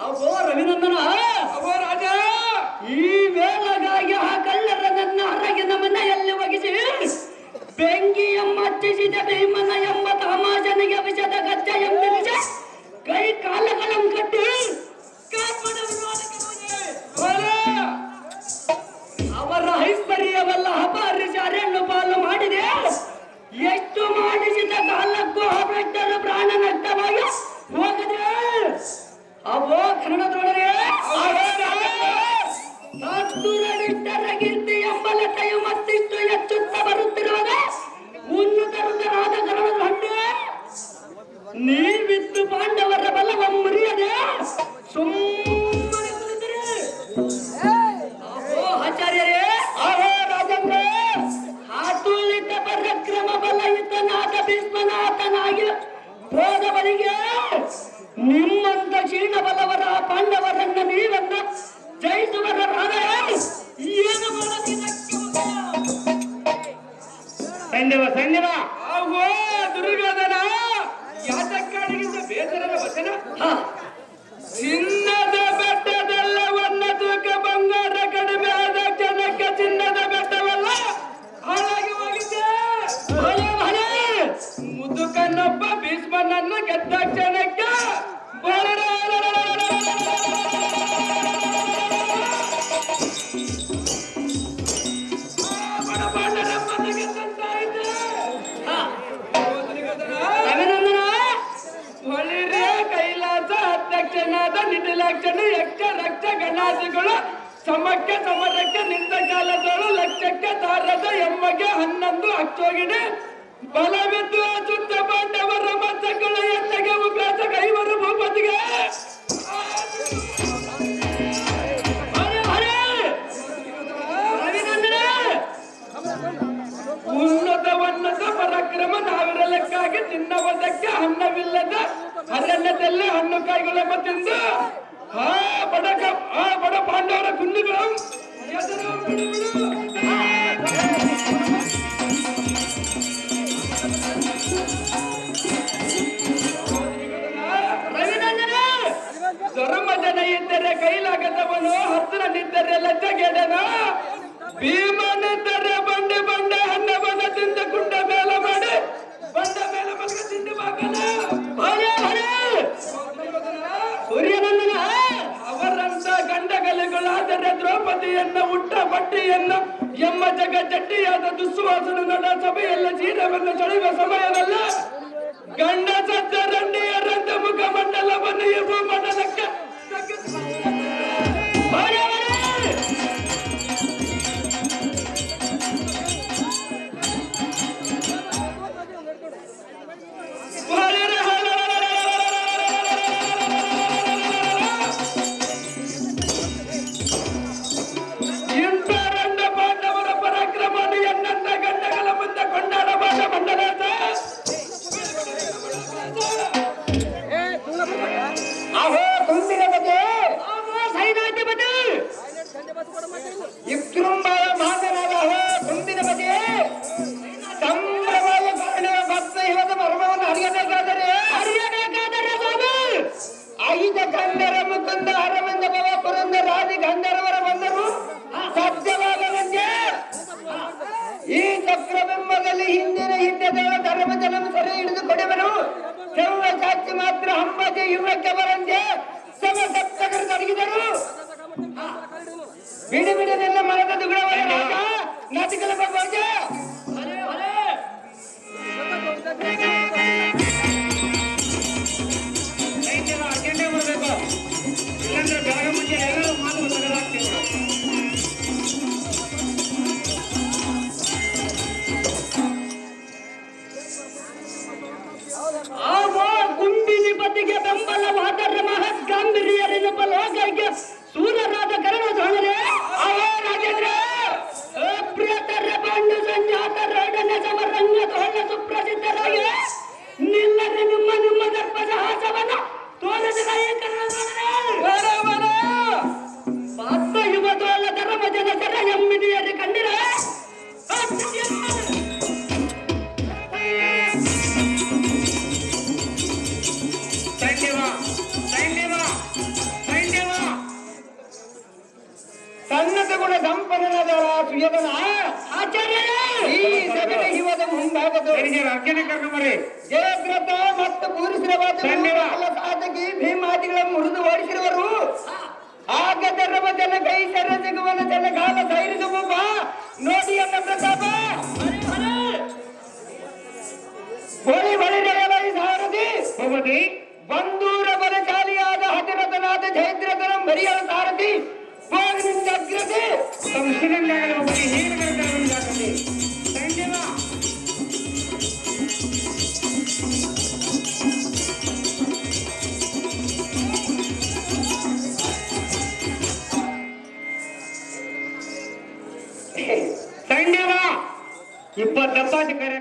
ಅವೋ ರವಿನಂದನ ಅವೋ ರಾಜ ಈ ವೇಳೆಗಾಗಿ ಆ ಕಳ್ಳರ ನನ್ನ ಹೊರಗಿನ ಮನೆಯಲ್ಲಿ ಒಗಿಸಿ ಬೆಂಕಿ ಎಂಬ ಹಚ್ಚಿಸಿದ ಭೀಮನ ಎಂಬ ತಮಾಷನಿಗೆ ವಿಷದ ಗಜ್ಜ ಎಂಬಿರಿಸಿ ಕೈ ಕಾಲಗಳನ್ನು ಕಟ್ಟಿ ಅವರ ಐಶ್ವರ್ಯವೆಲ್ಲ ಅಪಹರಿಸಿ ಅರಣ್ಯ ಪಾಲು ಮಾಡಿದೆ. ಎಷ್ಟು ಮಾಡಿಸಿದ ಕಾಲಕ್ಕೂ ಅಭ್ರಷ್ಟರ ಪ್ರಾಣ ನಷ್ಟವಾಗಿ ಹೋಗದೆ. ಅವೋ ಕನ್ನಡದೊಳಗೆ ಹತ್ತುರಡಿಟ್ಟರ ಕೀರ್ತಿ ಎಂಬ ಲತೆಯು ಮತ್ತಿಷ್ಟು ಹೆಚ್ಚುತ್ತ ಬರುತ್ತಿರುವಾಗ ಉನ್ನತರಾದ ಕನ್ನಡದ ಹಣ್ಣು ನೀವಿತ್ತು ಪಾಂಡವರ ಬಲವ ಮುರಿಯದೆ ಸುಮ್ಮನೆ ಕುಳಿತರೆ. ಅವೋ ಆಚಾರ್ಯರೇ, ಅವೋ ರಾಜೇಂದ್ರ, ಆತುಲಿತ ಪರಾಕ್ರಮ ಬಲಯುತನಾದ ಭೀಷ್ಮನಾಥನಾಗಿ ಹೋದವರಿಗೆ ನಿಮ್ಮಂತ ಕ್ಷೀಣ ಬಲವರ ಪಾಂಡವರನ್ನ ನೀವನ್ನ ಜಯಿಸುವರ ಏನು ಸೈನ್ಯವ ಅವೋ ದುರ್ಯೋಧನ ಯಾತಕ್ಕಾಡಿಗಿಂತ ಬೇಸರದ ವಚನ. ಚಿನ್ನದ ಬೆಟ್ಟದೆಲ್ಲವನ್ನ ತೂಕ ಬಂಗಾರ ಕಡಿಮೆ ಆದ ಜನಕ್ಕೆ ಚಿನ್ನದ ಬೆಟ್ಟವಲ್ಲ ಹಾಳಾಗಿ ಹೋಗಿದೆ. ಮುದುಕನ್ನೊಬ್ಬ ಭೀಷ್ಮನನ್ನು ಗೆದ್ದ ಕ್ಷಣಕ್ಕೆ ಹೊಳಿರೆ ಕೈಲಾಸ ಅಧ್ಯಕ್ಷನಾದ ನಿಧಿಲಾಕ್ಷಣ ಯಕ್ಷ ರಕ್ಷ ಗಣಾದಿಗಳು ಸಮಕ್ಕೆ ಸಮರಕ್ಕೆ ನಿಂತ ಕಾಲದಳು ಲಕ್ಷಕ್ಕೆ ತಾರದ ಎಮ್ಮಗೆ 11 ಅಕ್ಷೋಗಿಡೆ ಬಲವಿದ್ದು ಅಚುತ್ತ ಪಾಂಡವರ ಮತ್ತಗಳ ಎತ್ತಗೆ ಉಗ್ರಾಸ ಕೈವರು ಭೂಪತಿಗೆ ಉನ್ನತ ಪರಾಕ್ರಮ ನಾವಿರಲಕ್ಕಾಗಿ ತಿನ್ನವುದಕ್ಕೆ ಅನ್ನವಿಲ್ಲದ ಅರಣ್ಯದಲ್ಲಿ ಹಣ್ಣು ಕಾಯಿಗಳೆಂಬ ತಿಂದು ಬಡ ಪಾಂಡವರ ಕುಂದುಗಳು ಧರ್ಮ ಜನ ಇದ್ದರೆ ಕೈಲಾಗದವನು ಹತ್ತಿರನಿದ್ದರೆ ಲಜ್ಜಗೆಡನ ಭೀಮನಿದ್ದರೆ ಬಂಡೆ ಬಂಡೆ ಹಣ್ಣವನ್ನ ತಿಂದ ಕುಂಡ ಮೇಲ ಮಾಡಿ ಬಂಡ ಮೇಲೆ ಮಲಗ ತಿಂದು ಸೂರ್ಯನಂದನ ಅವರಂತ ಗಂಡಗಲೆಗಳಾದರೆ ದ್ರೌಪದಿಯನ್ನ ಉಟ್ಟ ಬಟ್ಟೆಯನ್ನು ಎಮ್ಮ ಜಗ ಜಟ್ಟಿಯಾದ ದುಸ್ವಾಸನ ನಡ ಸಭೆಯಲ್ಲ ಚೀರವನ್ನು ಸೆಳೆಯುವ ಸಮಯವಲ್ಲ. ಗಂಡ ಸತ್ತ ರಂಡಿಯರಂತ ಮುಖ ಮಂಡಲವನ್ನು ಇವು ಮಂಡಲಕ್ಕೆ ಇಂಥ ರಂಡ ಪಾಂಡವರ ಪರಾಕ್ರಮವನ್ನು ಎನ್ನಂತ ಗಂಡಗಳ ಮುಂದೆ ಕೊಂಡಾಡಬಾರ ಮಂಡಲ ಅಹೋ ಕುಂದಿರ ಬಗ್ಗೆ ಸೈನಾಧಿಪತಿ ಇಕ್ರುಂಬಾಯ ಮಾತನಾದ ಅಹೋ ಕುಂದಿನ ಬಗ್ಗೆ ಸಂಭ್ರಮದ ಕಾರಣ ಭಕ್ತ ಇವತ್ತು ಮರ್ಮವನ್ನು ಅರಿಯಬೇಕಾದರೆ ಸ್ವಾಮಿ 5 ಗಂಧರ ಮುಕುಂದ ಹರಮಂದ ಭವ ಪುರಂದರಾದಿ ಗಂಧರ್ವರ ಬಂದರು ಸತ್ಯವಾಗದಂತೆ ಈ ಚಕ್ರಬಿಂಬದಲ್ಲಿ ಹಿಂದಿನ ಧರ್ಮಜನ ಸರಿ ಹಿಡಿದು ಕೊಡುವರು ಸರ್ವ ಸಾಕ್ಷಿ ಮಾತ್ರ ಹಮ್ಮಗೆ ಯುವಕ್ಕೆ ಬರಂತೆ ಸಮ ಸಪ್ತಕರು ತೊಡಗಿದರು. ಬಿಡಿ ಬಿಡದೆಲ್ಲ ಮರದ ದುಗುಡವರ ನಾಟಿಕಲ ಬಗ್ಗೆ ಅಟೆಂಡೇ ಬರಬೇಕು, ಇಲ್ಲಾಂದ್ರೆ ಬೆಳಗ್ಗೆ ಮುಂಚೆ ಎಲ್ಲರೂ ಮಾತು ಬದಲಾಗ್ತೀವಿ. ಗುಂಡಿನಿಪತಿಗೆ ಬೆಂಬಲವಾದ ಮಹತ್ ಗಾಂಭೀರ್ಯರೆನ್ನುವ ಲೋಕಕ್ಕೆ ಸೂರ್ಯರಾದ ಕರಣ ಜಾಣರೆ ರಾಜೇಂದ್ರ ಪ್ರಿಯತರ ಪಾಂಡು ಸಂಜಾತರೊಡನೆ ಸಮರಂಗ ತೋಳ ಸುಪ್ರಸಿದ್ಧರಾಗಿ ನಿಲ್ಲರೆ ನಿಮ್ಮ ದರ್ಪ ಸಾಹಸವನ್ನು ತೋರಿದ ಪಾತ್ರ ಯುವ ತೋಳ ಧರ್ಮ ಜನ ಸರ ಎಮ್ಮಿಡಿಯರ ದುರ್ಯೋಧನ ಆಚಾರ್ಯರೇ ಈ ಸಭೆಯ ಹಿಮದ ಮುಂಭಾಗದ ಅರ್ಜುನ ಕರ್ಕೊಂಬರಿ. ಜಯದ್ರಥ ಮತ್ತು ಪೂರಿಸಿರವಾದ ಸಾಧಕಿ ಭೀಮಾದಿಗಳ ಮುರಿದು ಓಡಿಸಿರುವರು ಆಗದರ್ವ ಜನ ಕೈ ಸರ ಜಗವನ ಜನ ಕಾಲ ಧೈರ್ಯದ ಒಬ್ಬ ನೋಡಿ ಅನ್ನ ಪ್ರತಾಪ ಬಳಿ ಬಳಿ ನಡೆಯಲಾಗಿ ಸಾರಥಿ ಭೂಪತಿ ಬಂದೂರ ಬಲಶಾಲಿಯಾದ ಹತಿರಥನಾದ ಜಯದ್ರಥನ ಮರಿಯಳ ಸಾರಥಿ ಹೋಗಿನಿಂದ ಅಗ್ರತೆ ಸಂಶಯದಿಂದಾಗಲಿ ಭೂಪತಿ ಏನು ಕರ್ಕೊಂಡು ಸೈನ್ಯವ ಸೈನ್ಯವ 20 ದಪ್ಪಾಟಿ ಕರೆ